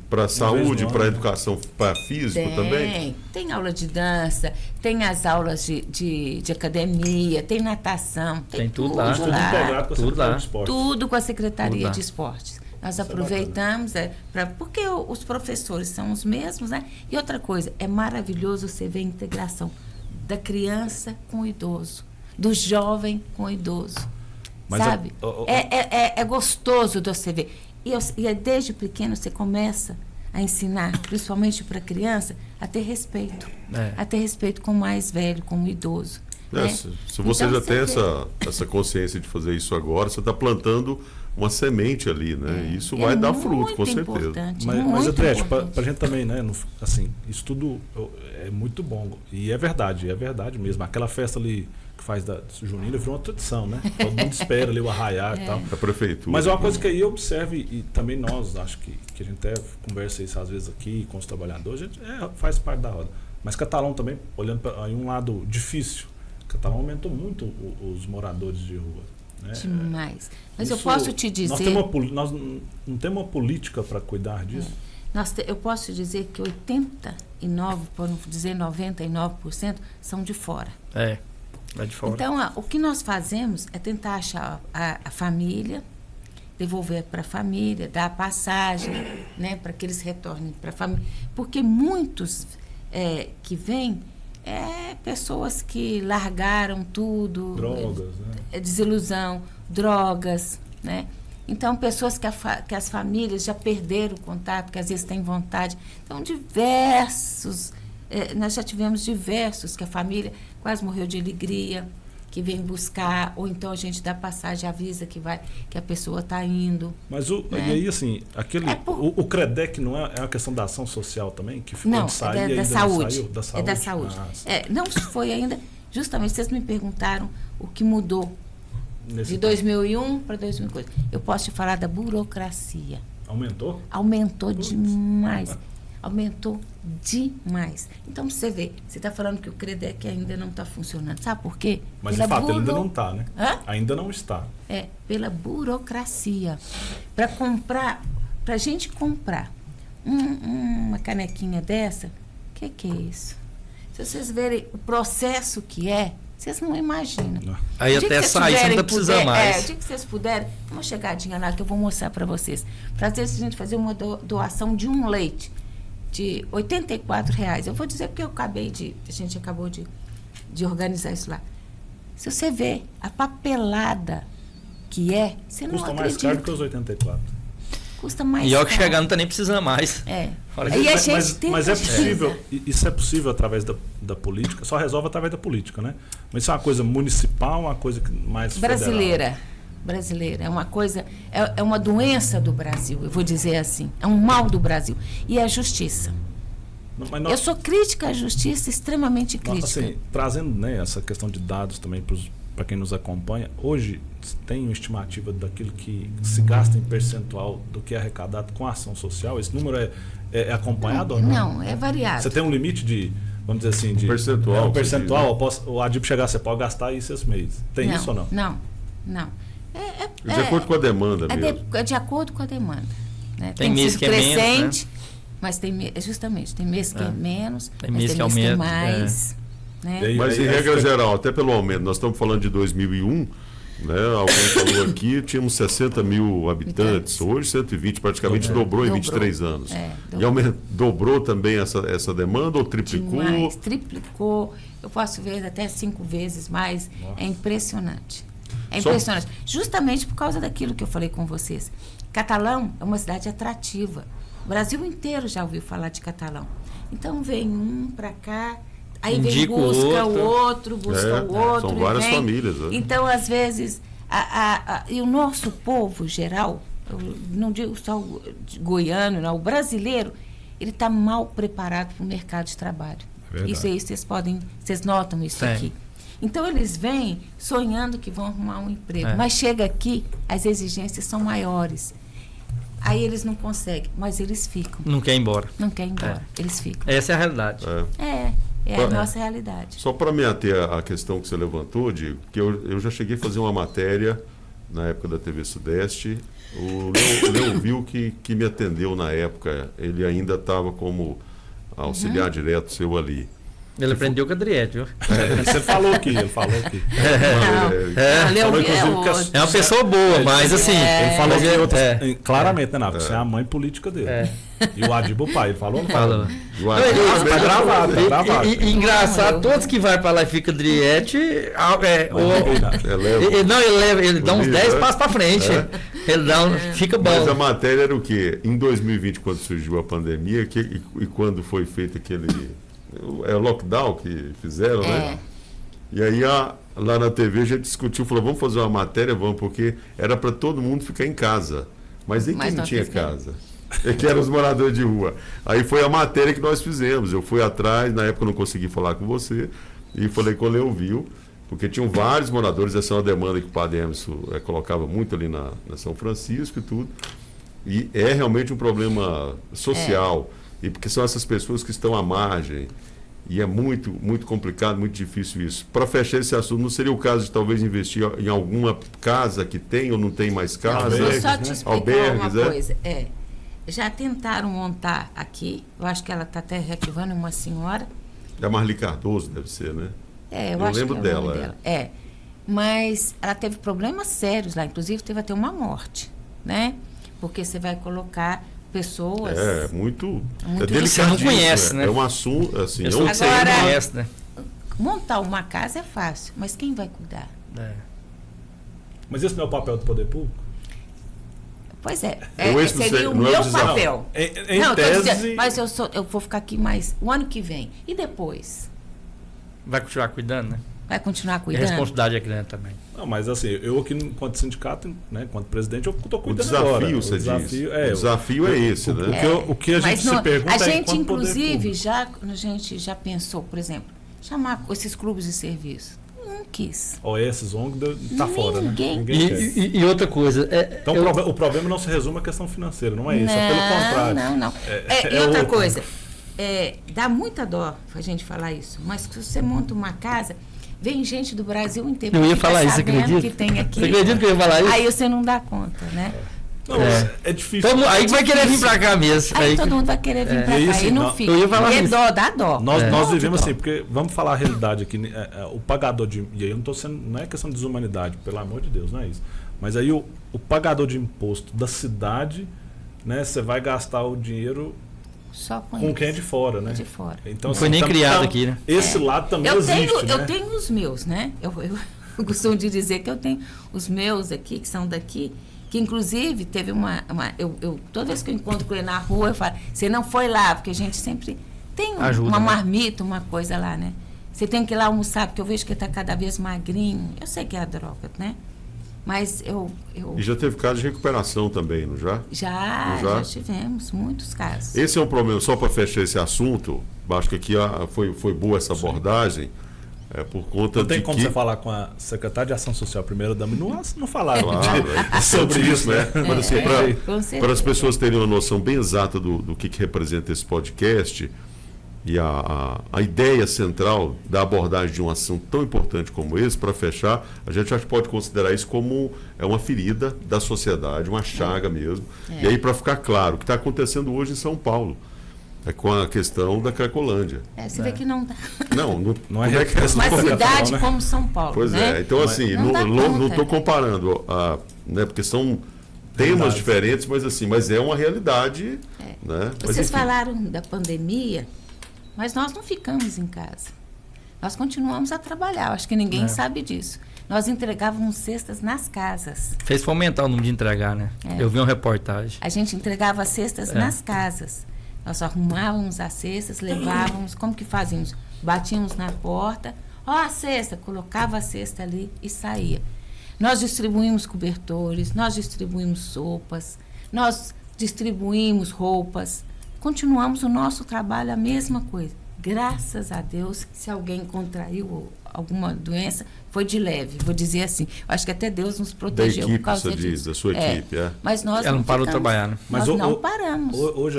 A: para saúde, para educação, para físico também?
C: Tem aula de dança, tem as aulas de academia, tem natação, tem tudo lá.
B: Tudo integrado com a Secretaria de Esportes.
C: Tudo com a Secretaria de Esportes. Nós aproveitamos, porque os professores são os mesmos, né? E outra coisa, é maravilhoso você ver a integração da criança com o idoso, do jovem com o idoso. Mas sabe? É gostoso de você ver. E desde pequeno você começa a ensinar, principalmente para a criança, a ter respeito. A ter respeito com o mais velho, com o idoso.
A: Se você já tem essa consciência de fazer isso agora, você está plantando uma semente ali, né? Isso vai dar fruto, com certeza.
B: Mas Adriete, para a gente também, né? Assim, isso tudo é muito bom. E é verdade mesmo. Aquela festa ali que faz da junina virou uma tradição, né? Todo mundo espera ali o arraiar e tal.
A: A prefeitura.
B: Mas é uma coisa que aí eu observo, e também nós, acho que a gente até conversa isso às vezes aqui com os trabalhadores, a gente faz parte da roda. Mas Catalão também, olhando para um lado difícil, Catalão aumentou muito os moradores de rua. Né?
C: Demais. Mas eu posso te dizer...
B: Nós não temos uma política para cuidar disso?
C: Eu posso te dizer que 89%, por não dizer 99%, são de fora.
D: É de fora.
C: Então, o que nós fazemos é tentar achar a família, devolver para a família, dar a passagem, né, para que eles retornem para a família. Porque muitos que vêm pessoas que largaram tudo.
B: Drogas, né?
C: Desilusão, drogas, né? Então, pessoas que as famílias já perderam o contato, que às vezes têm vontade. Então, nós já tivemos diversos que a família quase morreu de alegria, que vem buscar, ou então a gente dá passagem, avisa que a pessoa está indo.
B: Mas e aí, assim, o CREDEC não é uma questão da ação social também? Que
C: não,
B: sair,
C: da saúde.
B: Da saúde.
C: É da saúde. Não foi ainda, justamente, vocês me perguntaram o que mudou de 2001 para 2002. Eu posso te falar da burocracia.
B: Aumentou?
C: Aumentou demais. Aumentou demais. Então, você vê, você está falando que o CREDEC ainda não está funcionando. Sabe por quê?
B: Mas, de fato, ele ainda não está, né? Ainda não está.
C: Pela burocracia. Para a gente comprar uma canequinha dessa, o que é isso? Se vocês verem o processo que vocês não imaginam. Não.
D: Aí até sair, você não está precisando mais.
C: O dia que vocês puderem, uma chegadinha lá que eu vou mostrar para vocês. Para a gente fazer uma doação de um leite de R$84. Eu vou dizer porque a gente acabou de organizar isso lá. Se você vê a papelada que você não acredita.
B: Custa mais caro que os 84.
C: Custa mais
D: caro. E que chegar não está nem precisando mais.
B: Mas é possível, isso é possível através da política, só resolve através da política, né? Mas isso é uma coisa municipal, uma coisa mais
C: brasileira. É uma coisa, é uma doença do Brasil, eu vou dizer assim, é um mal do Brasil. E é a justiça. Eu sou crítica à justiça, extremamente crítica.
B: Assim, trazendo, né, essa questão de dados também para quem nos acompanha, hoje tem uma estimativa daquilo que se gasta em percentual do que é arrecadado com a ação social? Esse número é acompanhado ou não?
C: Não, é variado.
B: Você tem um limite de, vamos dizer assim, de
A: percentual.
B: Um percentual, o Adib chegar, você pode gastar isso esse mês. Tem isso ou não?
C: Não.
A: De acordo com a demanda mesmo.
C: É de acordo com a demanda. Né?
D: Tem mês que é menos, né?
C: Mas tem mês que é menos,
D: tem mês que aumenta,
C: mais. Né?
A: Mas em regra geral, até pelo aumento, nós estamos falando de 2001, né? Alguém falou aqui, tínhamos 60 mil habitantes, hoje 120, praticamente dobrou em 23 anos. E dobrou também essa demanda ou triplicou?
C: Demais, triplicou, eu posso ver até 5 vezes mais. Nossa. É impressionante. Justamente por causa daquilo que eu falei com vocês. Catalão é uma cidade atrativa. O Brasil inteiro já ouviu falar de Catalão. Então vem um para cá, aí vem busca o outro.
A: São várias famílias.
C: Então, às vezes, e o nosso povo geral, eu não digo só o goiano, não, o brasileiro, ele está mal preparado para o mercado de trabalho. Isso aí vocês notam isso aqui. Então, eles vêm sonhando que vão arrumar um emprego. Mas chega aqui, as exigências são maiores. Aí eles não conseguem, mas eles ficam.
D: Não quer ir embora.
C: Não querem ir embora, eles ficam.
D: Essa é a realidade.
C: É a nossa realidade.
A: Só para me ater à questão que você levantou, Diego, que eu já cheguei a fazer uma matéria na época da TV Sudeste. O Leo viu que me atendeu na época, ele ainda estava como auxiliar direto seu ali.
D: Ele aprendeu com a Adriete, viu?
B: Você falou aqui, ele falou aqui.
D: É uma pessoa boa, mas assim...
B: Ele falou que claramente, né, Nato? Você é a mãe política dele. E o Adib, o pai, ele falou ou não falou?
A: Tá
B: gravado, tá gravado.
D: E engraçado, todos que vai pra lá e fica Adriete... Ele dá uns 10 passos pra frente. Ele fica bom.
A: Mas a matéria era o quê? Em 2020, quando surgiu a pandemia, e quando foi feito aquele... É o lockdown que fizeram, né? E aí lá na TV a gente discutiu, falou, vamos fazer uma matéria, vamos, porque era para todo mundo ficar em casa. Mas nem quem não tinha casa. Que eram os moradores de rua. Aí foi a matéria que nós fizemos. Eu fui atrás, na época eu não consegui falar com você, e falei com o Leo Viu, porque tinham vários moradores, essa é uma demanda que o Padre Emerson colocava muito ali na São Francisco e tudo. E é realmente um problema social. E porque são essas pessoas que estão à margem. E é muito, muito complicado, muito difícil isso. Para fechar esse assunto, não seria o caso de talvez investir em alguma casa que tem ou não tem mais casa?
C: Vou só te explicar uma coisa. Já tentaram montar aqui, eu acho que ela está até reativando, uma senhora.
A: É a Marli Cardoso, deve ser, né?
C: Eu acho lembro que é o nome dela. Mas ela teve problemas sérios lá, inclusive teve até uma morte, né? Porque você vai colocar pessoas...
A: muito
D: delicadíssimo. Você não conhece, né?
A: É um assunto, assim...
C: Agora,
D: você não conhece, né?
C: Montar uma casa é fácil, mas quem vai cuidar?
B: Mas esse não é o papel do poder público?
C: Pois é.
A: Esse
C: seria o meu papel.
B: Em tese...
C: Dizendo, mas eu vou ficar aqui mais o ano que vem. E depois?
D: Vai continuar cuidando, né?
C: Vai continuar
D: E
C: cuidando?
D: a responsabilidade é grande também.
B: Não, mas assim, eu aqui, enquanto sindicato, né, enquanto presidente, eu estou cuidando
A: desafio,
B: agora.
A: Você diz. O desafio é esse, né?
B: O que a gente se pergunta
C: a gente,
B: inclusive,
C: a gente já pensou, por exemplo, chamar esses clubes de serviço. Não quis.
B: Esses ONG tá fora, né?
C: Ninguém
B: quer.
D: E outra coisa...
B: Então o problema não se resume à questão financeira, não é isso, é pelo contrário.
C: Não. E outra coisa, dá muita dó a gente falar isso, mas se você monta uma casa... Vem gente do Brasil inteiro.
D: Eu ia falar isso, acredita?
C: Que tem aqui.
D: Você acredita que eu ia falar isso?
C: Aí você não dá conta, né?
B: Não, é difícil.
D: Aí vai querer vir pra cá mesmo.
C: Aí todo mundo vai querer vir pra cá e não fica.
D: Eu ia falar
C: isso.
D: Dó,
C: dá dó.
B: Nós vivemos assim, porque vamos falar a realidade aqui. O pagador de... E aí eu não estou sendo... Não é questão de desumanidade, pelo amor de Deus, não é isso. Mas aí o pagador de imposto da cidade, né? Você vai gastar o dinheiro...
C: Só
B: com quem é de fora, né?
C: De fora.
B: Então,
D: não foi nem criado aqui, né?
B: Esse lado também existe, né?
C: Eu tenho os meus, né? Eu costumo de dizer que eu tenho os meus aqui, que são daqui, que inclusive teve toda vez que eu encontro com ele na rua, eu falo, você não foi lá, porque a gente sempre tem uma marmita, uma coisa lá, né? Você tem que ir lá almoçar, porque eu vejo que ele está cada vez magrinho. Eu sei que é a droga, né? Mas
A: E já teve caso de recuperação também, não já?
C: Já tivemos muitos casos.
A: Esse é um problema, só para fechar esse assunto, acho que aqui foi boa essa abordagem, por conta de que...
B: Não tem como você falar com a secretária de Ação Social, primeira-dama, não falar
A: sobre isso, né? Mas assim, para as pessoas terem uma noção bem exata do que representa esse podcast... E a ideia central da abordagem de um assunto tão importante como esse, para fechar, a gente acho que pode considerar isso como uma ferida da sociedade, uma chaga mesmo. E aí, para ficar claro, o que está acontecendo hoje em São Paulo, com a questão da Cracolândia.
C: Você vê que não dá.
B: Não é que
C: uma cidade como São Paulo.
A: Pois
C: né?
A: Então assim, não estou comparando, né, porque são temas diferentes, mas é uma realidade. Né?
C: Vocês falaram da pandemia. Mas nós não ficamos em casa. Nós continuamos a trabalhar. Acho que ninguém sabe disso. Nós entregávamos cestas nas casas.
D: Fez fomentar o número de entregar, né? Eu vi uma reportagem.
C: A gente entregava cestas nas casas. Nós arrumávamos as cestas, levávamos. Como que fazíamos? Batíamos na porta. A cesta. Colocava a cesta ali e saía. Nós distribuímos cobertores, nós distribuímos sopas, nós distribuímos roupas. Continuamos o nosso trabalho, a mesma coisa. Graças a Deus, se alguém contraiu alguma doença, foi de leve, vou dizer assim. Eu acho que até Deus nos protegeu
A: da equipe,
C: por causa
A: você
C: disso.
A: diz, da sua equipe,
C: Mas nós
D: Ela não parou de
C: ficamos,
D: trabalhar, né?
C: Nós não paramos.
B: Hoje,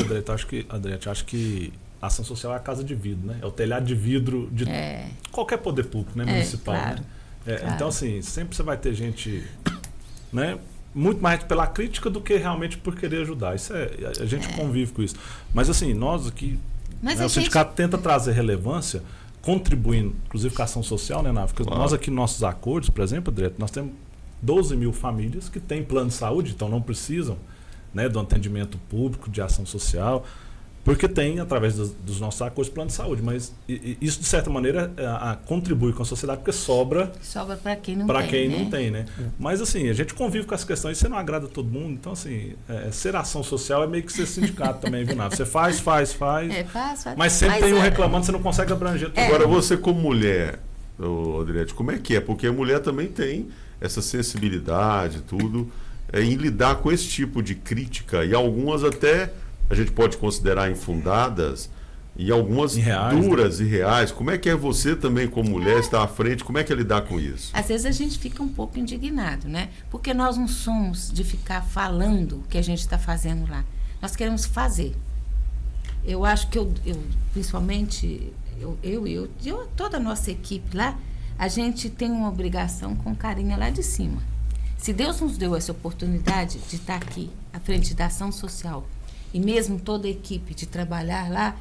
B: Adriete, acho que a ação social é a casa de vidro, né? É o telhado de vidro de qualquer poder público, né? Municipal,
C: claro,
B: né?
C: claro.
B: Então, assim, sempre você vai ter gente, né? Muito mais pela crítica do que realmente por querer ajudar. Isso a gente convive com isso. Mas, assim, nós aqui, o sindicato tenta trazer relevância, contribuindo, inclusive com a ação social, né, Nava? Porque nós aqui, nossos acordos, por exemplo, Adriete, nós temos 12 mil famílias que têm plano de saúde, então não precisam, né, do atendimento público, de ação social, porque tem, através dos nossos acordos, plano de saúde. Mas isso, de certa maneira, contribui com a sociedade, porque sobra
C: para quem não
B: para
C: tem.
B: quem
C: né?
B: não tem, né? Mas, assim, a gente convive com essas questões, você não agrada todo mundo. Então, assim, ser ação social é meio que ser sindicato também, viu, Nava? Você faz.
C: Faz.
B: Mas sempre tem um reclamando, você não consegue abranger tudo.
A: Agora, você como mulher, Adriete, como é que é? Porque a mulher também tem essa sensibilidade, tudo, em lidar com esse tipo de crítica, e algumas até a gente pode considerar infundadas, e algumas duras, né? E reais. Como é que é você também, como mulher, estar à frente? Como é que é lidar com isso?
C: Às vezes a gente fica um pouco indignado, né? Porque nós não somos de ficar falando o que a gente está fazendo lá. Nós queremos fazer. Eu acho que principalmente, toda a nossa equipe lá, a gente tem uma obrigação com carinha lá de cima. Se Deus nos deu essa oportunidade de estar aqui, à frente da ação social, e mesmo toda a equipe de trabalhar lá,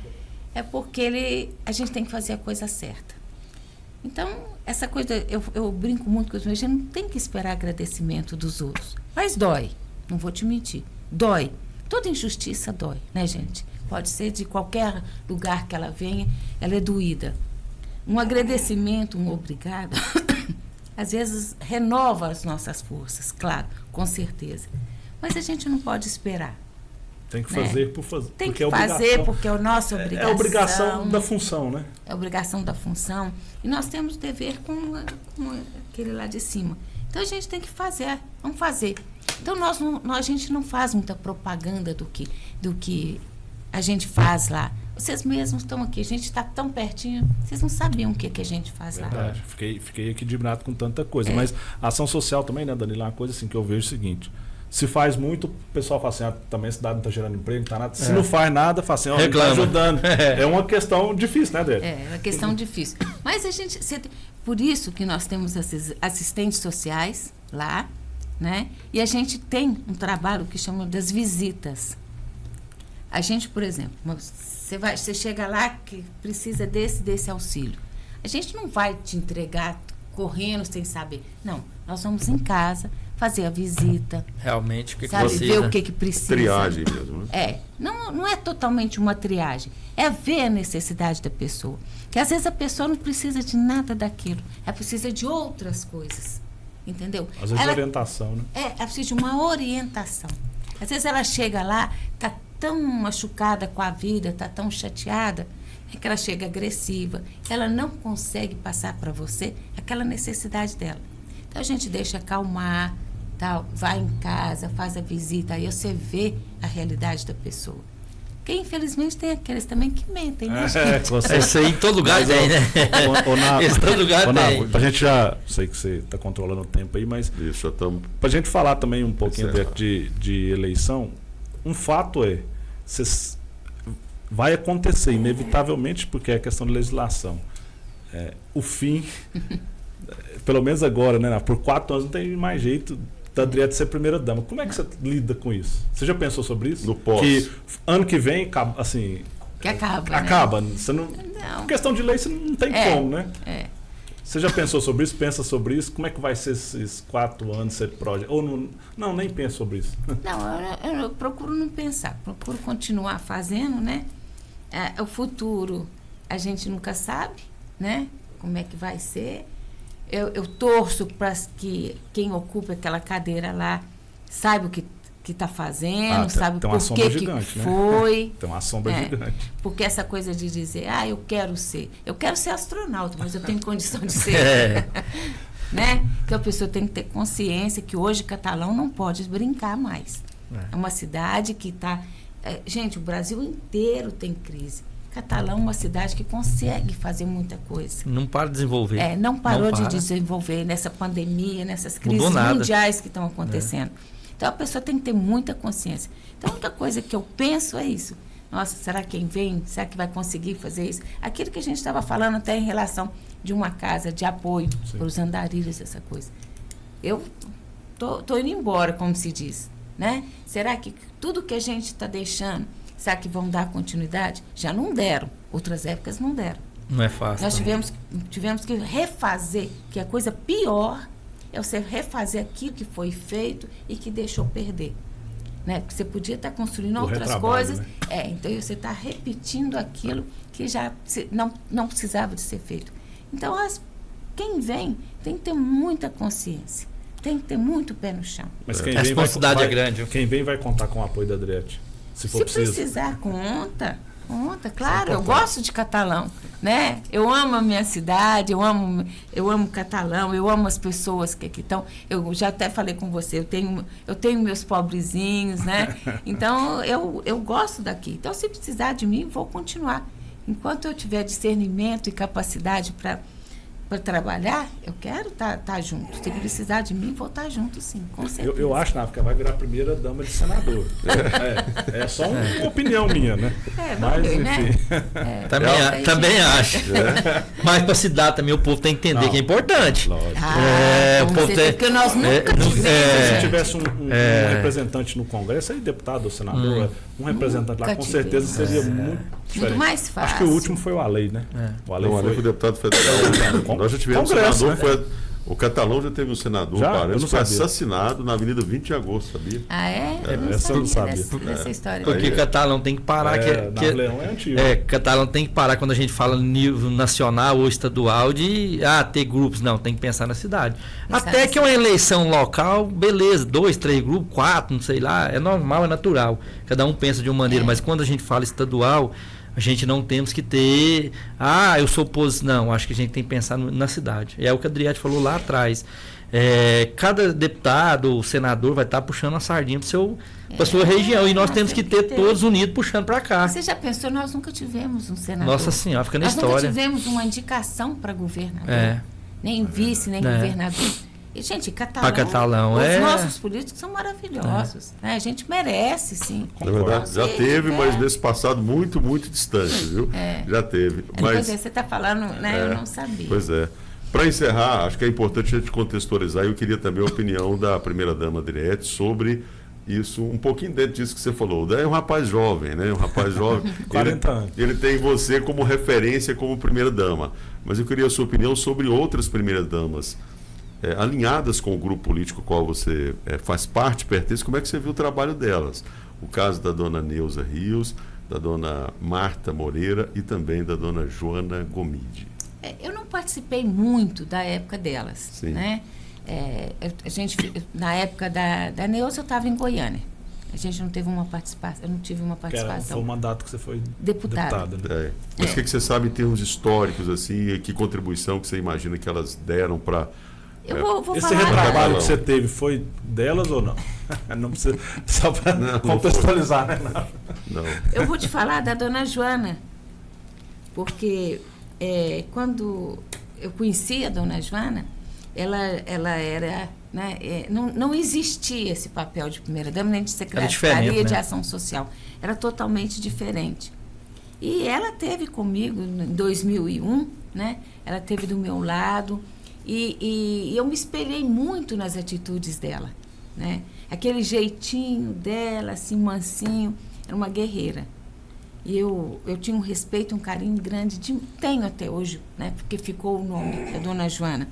C: é porque a gente tem que fazer a coisa certa. Então, essa coisa, eu brinco muito com os meus, a gente não tem que esperar agradecimento dos outros. Mas dói, não vou te mentir, dói. Toda injustiça dói, né, gente? Pode ser de qualquer lugar que ela venha, ela é doída. Um agradecimento, um obrigado, às vezes renova as nossas forças, claro, com certeza. Mas a gente não pode esperar.
B: Tem que fazer por fazer.
C: Tem que fazer porque é a nossa obrigação.
B: É a obrigação da função, né?
C: É a obrigação da função. E nós temos dever com aquele lá de cima. Então a gente tem que fazer. Vamos fazer. Então a gente não faz muita propaganda do que a gente faz lá. Vocês mesmos estão aqui, a gente está tão pertinho, vocês não sabiam o que a gente faz lá.
B: Verdade. Fiquei equilibrado com tanta coisa. Mas a ação social também, né, Danilo, é uma coisa assim que eu vejo o seguinte. Se faz muito, o pessoal fala assim, também a cidade não está gerando emprego, não está nada. Se não faz nada, fala assim, não está ajudando. É uma questão difícil, né, Adriete?
C: É uma questão difícil. Mas por isso que nós temos esses assistentes sociais lá, né? E a gente tem um trabalho que chama das visitas. A gente, por exemplo, você chega lá que precisa desse auxílio. A gente não vai te entregar correndo sem saber. Não, nós vamos em casa fazer a visita.
D: Realmente, o que
C: sabe,
D: precisa.
C: ver o que precisa.
A: Triagem mesmo, né?
C: Não é totalmente uma triagem. É ver a necessidade da pessoa. Que às vezes a pessoa não precisa de nada daquilo. Ela precisa de outras coisas. Entendeu?
B: Às vezes orientação, né?
C: Ela precisa de uma orientação. Às vezes ela chega lá, está tão machucada com a vida, está tão chateada, que ela chega agressiva. Ela não consegue passar para você aquela necessidade dela. Então a gente deixa acalmar, tal, vai em casa, faz a visita, aí você vê a realidade da pessoa. Porque infelizmente tem aqueles também que mentem, né?
D: Isso aí em todo lugar tem, né? Em todo lugar tem.
B: Pra gente já, sei que você está controlando o tempo aí, mas
A: isso, já estamos.
B: Pra gente falar também um pouquinho de eleição, um fato vai acontecer inevitavelmente, porque é questão de legislação. O fim, pelo menos agora, né? Por 4 anos não tem mais jeito da Adriete ser primeira-dama. Como é que você lida com isso? Você já pensou sobre isso?
A: No pós.
B: Que ano que vem, assim...
C: Que acaba,
B: acaba.
C: Né?
B: Você não... Questão de lei, você não tem como, né? Você já pensou sobre isso? Pensa sobre isso? Como é que vai ser esses 4 anos, ser projeto? Ou não, nem penso sobre isso.
C: Não, eu procuro não pensar. Procuro continuar fazendo, né? O futuro, a gente nunca sabe, né? Como é que vai ser. Eu torço para que quem ocupa aquela cadeira lá saiba o que está fazendo, sabe por que foi.
B: Né? Tem uma sombra gigante.
C: Porque essa coisa de dizer, eu quero ser astronauta, mas eu tenho condição de ser. Né? Então a pessoa tem que ter consciência que hoje Catalão não pode brincar mais. É uma cidade que está... gente, o Brasil inteiro tem crise. Catalão é uma cidade que consegue fazer muita coisa.
D: Não para de desenvolver.
C: Não parou de desenvolver nessa pandemia, nessas crises mundiais que estão acontecendo. Então, a pessoa tem que ter muita consciência. Então, a única coisa que eu penso é isso. Nossa, será que quem vem? Será que vai conseguir fazer isso? Aquilo que a gente estava falando até em relação de uma casa de apoio para os andarilhos, essa coisa. Eu tô indo embora, como se diz, né? Será que tudo que a gente está deixando, será que vão dar continuidade? Já não deram. Outras épocas não deram.
D: Não é fácil.
C: Nós tivemos que refazer, que a coisa pior é você refazer aquilo que foi feito e que deixou perder. Né? Porque você podia estar construindo outras coisas. Né? Então você está repetindo aquilo que já não precisava de ser feito. Então, quem vem tem que ter muita consciência. Tem que ter muito pé no chão.
B: Mas
D: a responsabilidade é grande.
B: Quem vem vai contar com o apoio da Adriete. Se
C: precisar, conta, claro. Eu gosto de Catalão, né? Eu amo a minha cidade, eu amo Catalão, eu amo as pessoas que aqui estão. Eu já até falei com você, eu tenho meus pobrezinhos, né? Então, eu gosto daqui. Então, se precisar de mim, vou continuar. Enquanto eu tiver discernimento e capacidade para trabalhar, eu quero estar junto. Se precisar de mim, vou estar junto, sim, com certeza.
B: Eu acho, que vai virar a primeira dama de senador. É só uma opinião minha, né?
C: Mas, enfim.
D: Né? Também acho. Mas para se dar também, o povo tem que entender que é importante.
C: Porque nós nunca tivemos.
B: Se tivesse um representante no Congresso, aí deputado ou senador, um representante lá, com certeza seria muito diferente.
C: Muito mais fácil.
B: Acho que o último foi o Alei, né?
A: O Alei foi deputado federal. Nós já tivemos
B: Congresso,
A: senador,
B: né?
A: O Catalão já teve um senador, parece, foi assassinado na Avenida 20 de Agosto, sabia?
B: Essa eu não sabia.
C: Dessa história.
D: Porque Catalão tem que parar.
B: Napoleão é antigo.
D: Catalão tem que parar quando a gente fala nível nacional ou estadual de ter grupos. Não, tem que pensar na cidade. Até que uma eleição local, beleza, 2, 3 grupos, 4, não sei lá, é normal, é natural. Cada um pensa de uma maneira, mas quando a gente fala estadual, a gente não temos que ter, eu sou oposição. Não, acho que a gente tem que pensar na cidade. É o que a Adriete falou lá atrás. Cada deputado ou senador vai estar puxando a sardinha para a sua região. E nós temos que ter todos unidos puxando para cá.
C: Você já pensou, nós nunca tivemos um senador.
D: Nossa Senhora, fica na história.
C: Nós nunca tivemos uma indicação para governador. Nem vice, nem governador. E, gente, Catalão, os nossos políticos são maravilhosos. Né? A gente merece, sim.
A: Na verdade, já teve, mas nesse passado muito, muito distante, viu? Já teve. Mas
C: você está falando, né? Eu não sabia.
A: Pois é. Para encerrar, acho que é importante a gente contextualizar, e eu queria também a opinião da primeira-dama Adriete sobre isso, um pouquinho dentro disso que você falou. É um rapaz jovem, né? Um rapaz jovem.
B: 40 anos.
A: Ele tem você como referência como primeira-dama. Mas eu queria a sua opinião sobre outras primeiras-damas. Alinhadas com o grupo político ao qual você faz parte, pertence, como é que você viu o trabalho delas? O caso da dona Neuza Rios, da dona Marta Moreira e também da dona Joana Gomide.
C: Eu não participei muito da época delas. Sim. Né? Na época da Neuza, eu estava em Goiânia. A gente não teve uma participação, eu não tive uma participação.
B: Foi o mandato que você foi
C: deputada.
A: Né? Mas o que você sabe em termos históricos, assim, e que contribuição que você imagina que elas deram para...
C: Vou
B: Esse retrabalho que você teve foi delas ou não? Não precisa, só para contextualizar, né?
A: Não.
C: Eu vou te falar da dona Joana, porque quando eu conheci a dona Joana, ela era... Né, não existia esse papel de primeira-dama, nem de secretaria de ação social. Era totalmente diferente. E ela teve comigo em 2001, né? Ela teve do meu lado... E eu me espelhei muito nas atitudes dela, né? Aquele jeitinho dela, assim, mansinho, era uma guerreira. E eu tinha um respeito, um carinho grande, tenho até hoje, né? Porque ficou o nome da dona Joana.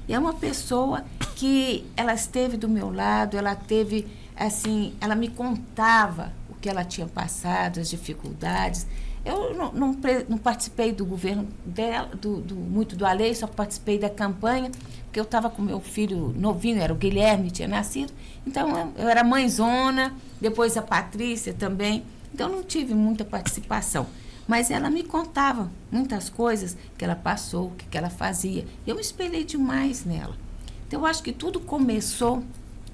C: E é uma pessoa que ela esteve do meu lado, ela teve, assim, ela me contava o que ela tinha passado, as dificuldades. Eu não participei do governo dela, muito do Alei, só participei da campanha, porque eu estava com meu filho novinho, era o Guilherme, tinha nascido. Então, eu era mãezona, depois a Patrícia também. Então, não tive muita participação. Mas ela me contava muitas coisas que ela passou, o que ela fazia. Eu me espelhei demais nela. Então, eu acho que tudo começou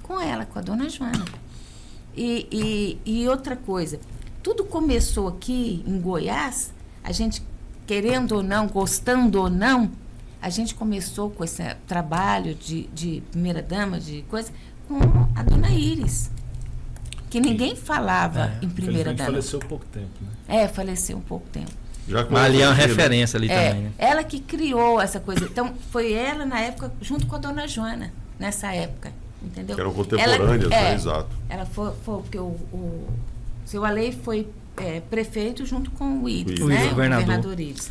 C: com ela, com a dona Joana. E outra coisa... Tudo começou aqui em Goiás a gente, querendo ou não, gostando ou não, a gente começou com esse trabalho de primeira-dama, de coisa, com a dona Iris, que ninguém falava em primeira-dama.
B: Faleceu há pouco tempo, né?
C: Faleceu há pouco tempo.
D: Mas ali é uma referência ali também, né?
C: Ela que criou essa coisa. Então, foi ela, na época, junto com a dona Joana, nessa época, entendeu?
A: Que eram contemporâneas, né? Exato.
C: Ela foi porque o seu Alei foi prefeito junto com o Iris, né? O governador Iris.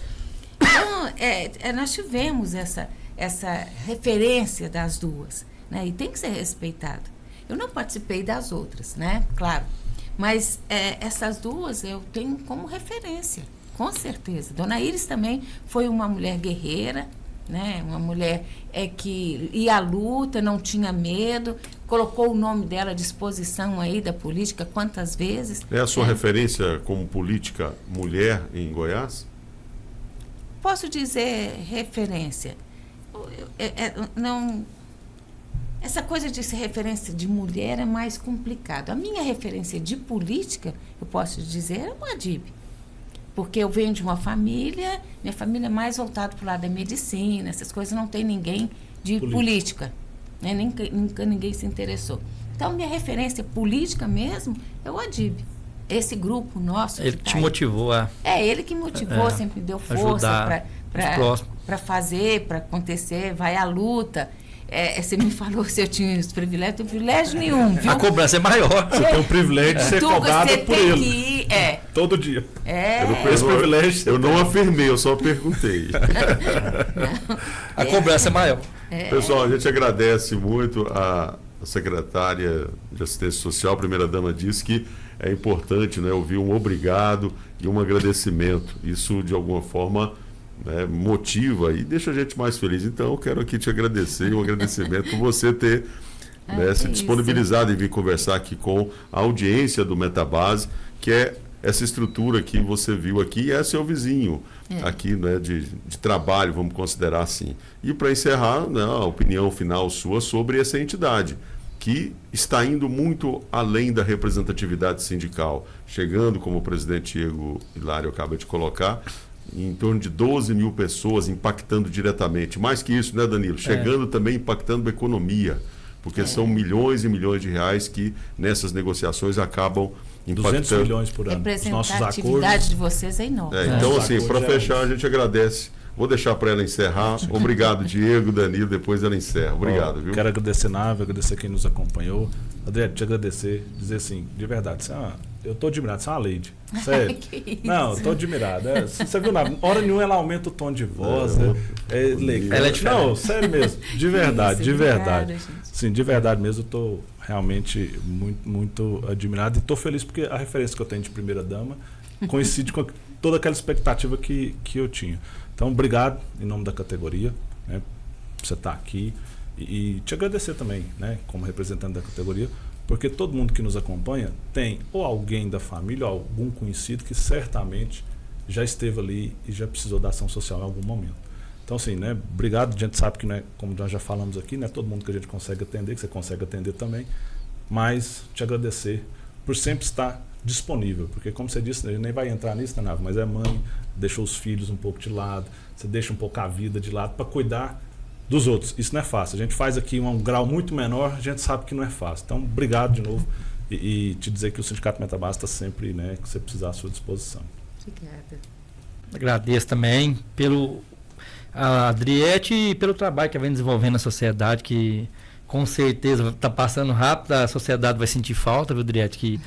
C: Então, nós tivemos essa referência das duas, né? E tem que ser respeitado. Eu não participei das outras, né? Claro. Mas essas duas eu tenho como referência, com certeza. Dona Iris também foi uma mulher guerreira, né? Uma mulher que ia à luta, não tinha medo, colocou o nome dela à disposição aí da política quantas vezes.
A: É a sua referência como política mulher em Goiás?
C: Posso dizer referência. Não, essa coisa de ser referência de mulher é mais complicado. A minha referência de política, eu posso dizer, é o Adib. Porque eu venho de uma família, minha família é mais voltada para o lado da medicina, essas coisas, não tem ninguém de política. Né? Nunca ninguém se interessou. Então, minha referência política mesmo é o Adib. Esse grupo nosso.
D: Ele te motivou a...
C: ele que motivou, sempre me deu força para fazer, para acontecer, vai à luta. Você me falou se eu tinha os privilégios, não tenho privilégio nenhum, viu?
D: A cobrança é maior.
B: Você tem o privilégio de ser cobrada por ele.
C: Que ir,
B: todo dia.
A: Esse privilégio eu não afirmei, eu só perguntei.
D: A cobrança é maior.
A: Pessoal, a gente agradece muito a secretária de Assistência Social, a primeira-dama, disse que é importante, né, ouvir um obrigado e um agradecimento. Isso, de alguma forma, motiva e deixa a gente mais feliz. Então, eu quero aqui te agradecer, um agradecimento por você ter se disponibilizado em vir conversar aqui com a audiência do Metabase, que é essa estrutura que você viu aqui, e é seu vizinho aqui, né, de trabalho, vamos considerar assim. E para encerrar, né, a opinião final sua sobre essa entidade, que está indo muito além da representatividade sindical, chegando, como o presidente Diego Hilário acaba de colocar, em torno de 12 mil pessoas impactando diretamente. Mais que isso, né, Danilo? Chegando também impactando a economia, porque são milhões e milhões de reais que nessas negociações acabam impactando.
B: 200 milhões por ano.
C: A representatividade de vocês é enorme.
A: Então, assim, para fechar, a gente agradece. Vou deixar para ela encerrar. Obrigado, Diego, Danilo, depois ela encerra. Obrigado, viu?
B: Quero agradecer, Nave, agradecer quem nos acompanhou. Adriano, te agradecer, dizer assim, de verdade, eu tô admirado, você é uma lady. Sério. Não, tô admirado. Você viu, Nave, hora nenhuma ela aumenta o tom de voz. É legal.
D: Ela é diferente.
B: Não, sério mesmo. De verdade, de verdade.
C: Obrigada,
B: Sim, de verdade mesmo, eu tô realmente muito, muito admirado e tô feliz porque a referência que eu tenho de primeira-dama coincide com toda aquela expectativa que eu tinha. Então, obrigado em nome da categoria, né, por você estar aqui e te agradecer também, né, como representante da categoria, porque todo mundo que nos acompanha tem ou alguém da família ou algum conhecido que certamente já esteve ali e já precisou da ação social em algum momento. Então, assim, né, obrigado. A gente sabe que, né, como nós já falamos aqui, não é todo mundo que a gente consegue atender, que você consegue atender também, mas te agradecer por sempre estar disponível, porque, como você disse, a gente nem vai entrar nisso, né, Nava, mas é mãe, deixou os filhos um pouco de lado, você deixa um pouco a vida de lado para cuidar dos outros. Isso não é fácil. A gente faz aqui um grau muito menor, a gente sabe que não é fácil. Então, obrigado de novo e te dizer que o Sindicato Metabase está sempre, né, que você precisar à sua disposição.
C: Obrigada.
D: Agradeço também pelo a Adriete e pelo trabalho que ela vem desenvolvendo na sociedade, que com certeza está passando rápido, a sociedade vai sentir falta, viu, Adriete, que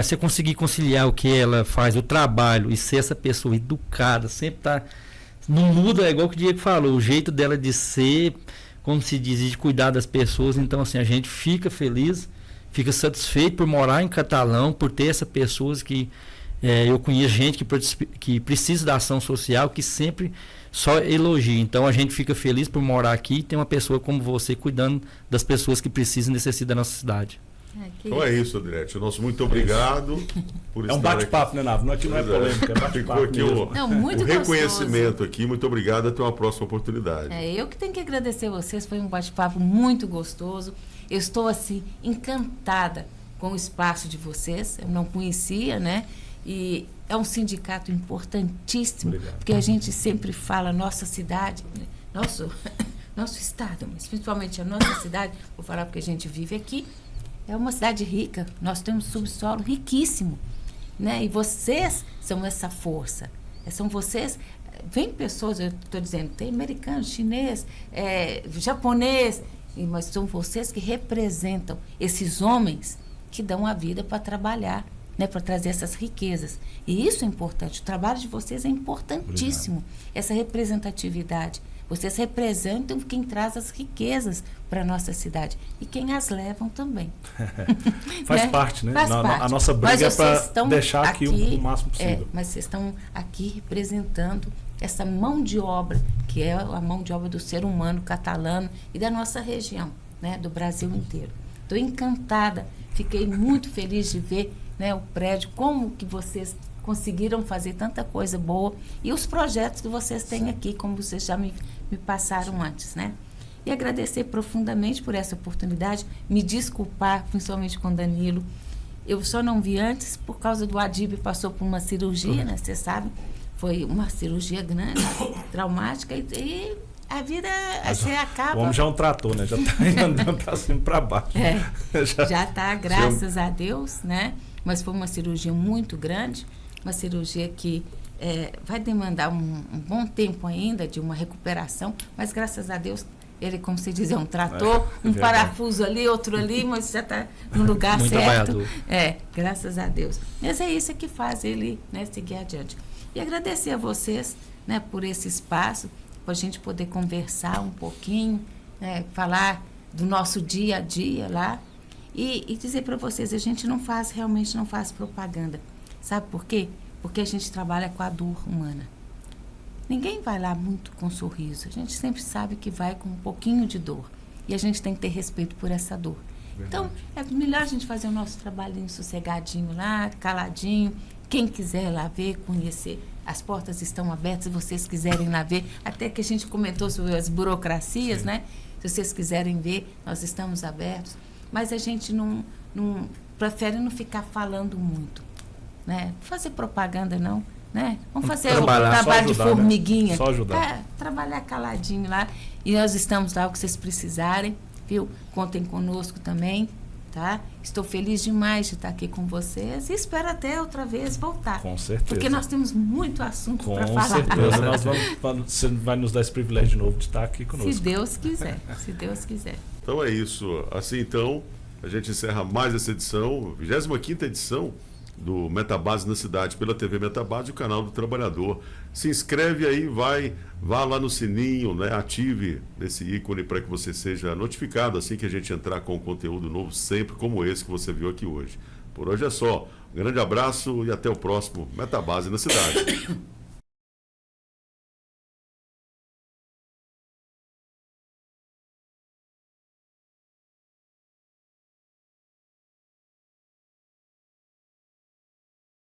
D: você conseguir conciliar o que ela faz, o trabalho, e ser essa pessoa educada, sempre tá, não muda, é igual que o Diego falou, o jeito dela de ser, como se diz, de cuidar das pessoas. Então, assim, a gente fica feliz, fica satisfeito por morar em Catalão, por ter essas pessoas que eu conheço gente que precisa da ação social, que sempre só elogia. Então a gente fica feliz por morar aqui e ter uma pessoa como você cuidando das pessoas que precisam e necessitam da nossa cidade.
A: Então é isso, Adriete. Nosso muito obrigado por estar
B: um bate-papo, né, Nava? Aqui não é polêmica, é bate-papo.
A: Aqui
C: muito
A: o reconhecimento aqui. Muito obrigado. Até uma próxima oportunidade.
C: Eu que tenho que agradecer a vocês. Foi um bate-papo muito gostoso. Eu estou, assim, encantada com o espaço de vocês. Eu não conhecia, né? E é um sindicato importantíssimo,
B: Obrigado.
C: porque a gente sempre fala nossa cidade, nosso estado, mas principalmente a nossa cidade, vou falar porque a gente vive aqui, é uma cidade rica, nós temos subsolo riquíssimo, né? E vocês são essa força, são vocês, vem pessoas, eu estou dizendo, tem americano, chinês, japonês, mas são vocês que representam esses homens que dão a vida para trabalhar, né, para trazer essas riquezas. E isso é importante, o trabalho de vocês é importantíssimo, essa representatividade. Vocês representam quem traz as riquezas para a nossa cidade e quem as levam também.
B: Faz parte, né?
C: Faz parte.
B: A nossa briga é para deixar aqui o máximo
C: É,
B: possível.
C: mas vocês estão aqui representando essa mão de obra, que é a mão de obra do ser humano catalano e da nossa região, né, do Brasil inteiro. Estou encantada, fiquei muito feliz de ver, né, o prédio, como que vocês conseguiram fazer tanta coisa boa e os projetos que vocês têm aqui, como vocês já me passaram antes, né? E agradecer profundamente por essa oportunidade, me desculpar, principalmente com o Danilo. Eu só não vi antes por causa do Adib, passou por uma cirurgia, né? Você sabe, foi uma cirurgia grande, traumática, e a vida, você acaba...
B: O homem já é um trator, né? Já está andando para cima e para baixo.
C: Já está, graças a Deus, né? Mas foi uma cirurgia muito grande, uma cirurgia que vai demandar um bom tempo ainda de uma recuperação, mas graças a Deus, ele, como se diz, é um trator, um parafuso ali, outro ali, mas já está no lugar
D: muito
C: certo.
D: trabalhador.
C: Graças a Deus. Mas é isso que faz ele, né, seguir adiante. E agradecer a vocês, né, por esse espaço, para a gente poder conversar um pouquinho, né, falar do nosso dia a dia lá e dizer para vocês, a gente realmente não faz propaganda. Sabe por quê? Porque a gente trabalha com a dor humana. Ninguém vai lá muito com sorriso. A gente sempre sabe que vai com um pouquinho de dor. E a gente tem que ter respeito por essa dor. Verdade. Então, é melhor a gente fazer o nosso trabalhinho sossegadinho lá, caladinho. Quem quiser lá ver, conhecer, as portas estão abertas, se vocês quiserem lá ver. Até que a gente comentou sobre as burocracias, sim, né? Se vocês quiserem ver, nós estamos abertos. Mas a gente não prefere não ficar falando muito, né? Fazer propaganda, não. Né? Vamos fazer o trabalho de formiguinha.
B: Né? Só ajudar.
C: Trabalhar caladinho lá. E nós estamos lá o que vocês precisarem, viu? Contem conosco também, tá? Estou feliz demais de estar aqui com vocês e espero até outra vez voltar.
B: Com certeza.
C: Porque nós temos muito assunto para falar.
B: Com certeza. Você vai nos dar esse privilégio de novo de estar aqui conosco.
C: Se Deus quiser. Se Deus quiser.
A: Então é isso. Assim, então, a gente encerra mais essa edição, 25ª edição do Metabase na Cidade, pela TV Metabase e o canal do Trabalhador. Se inscreve aí, vá lá no sininho, né? Ative esse ícone para que você seja notificado assim que a gente entrar com conteúdo novo, sempre como esse que você viu aqui hoje. Por hoje é só. Um grande abraço e até o próximo Metabase na Cidade.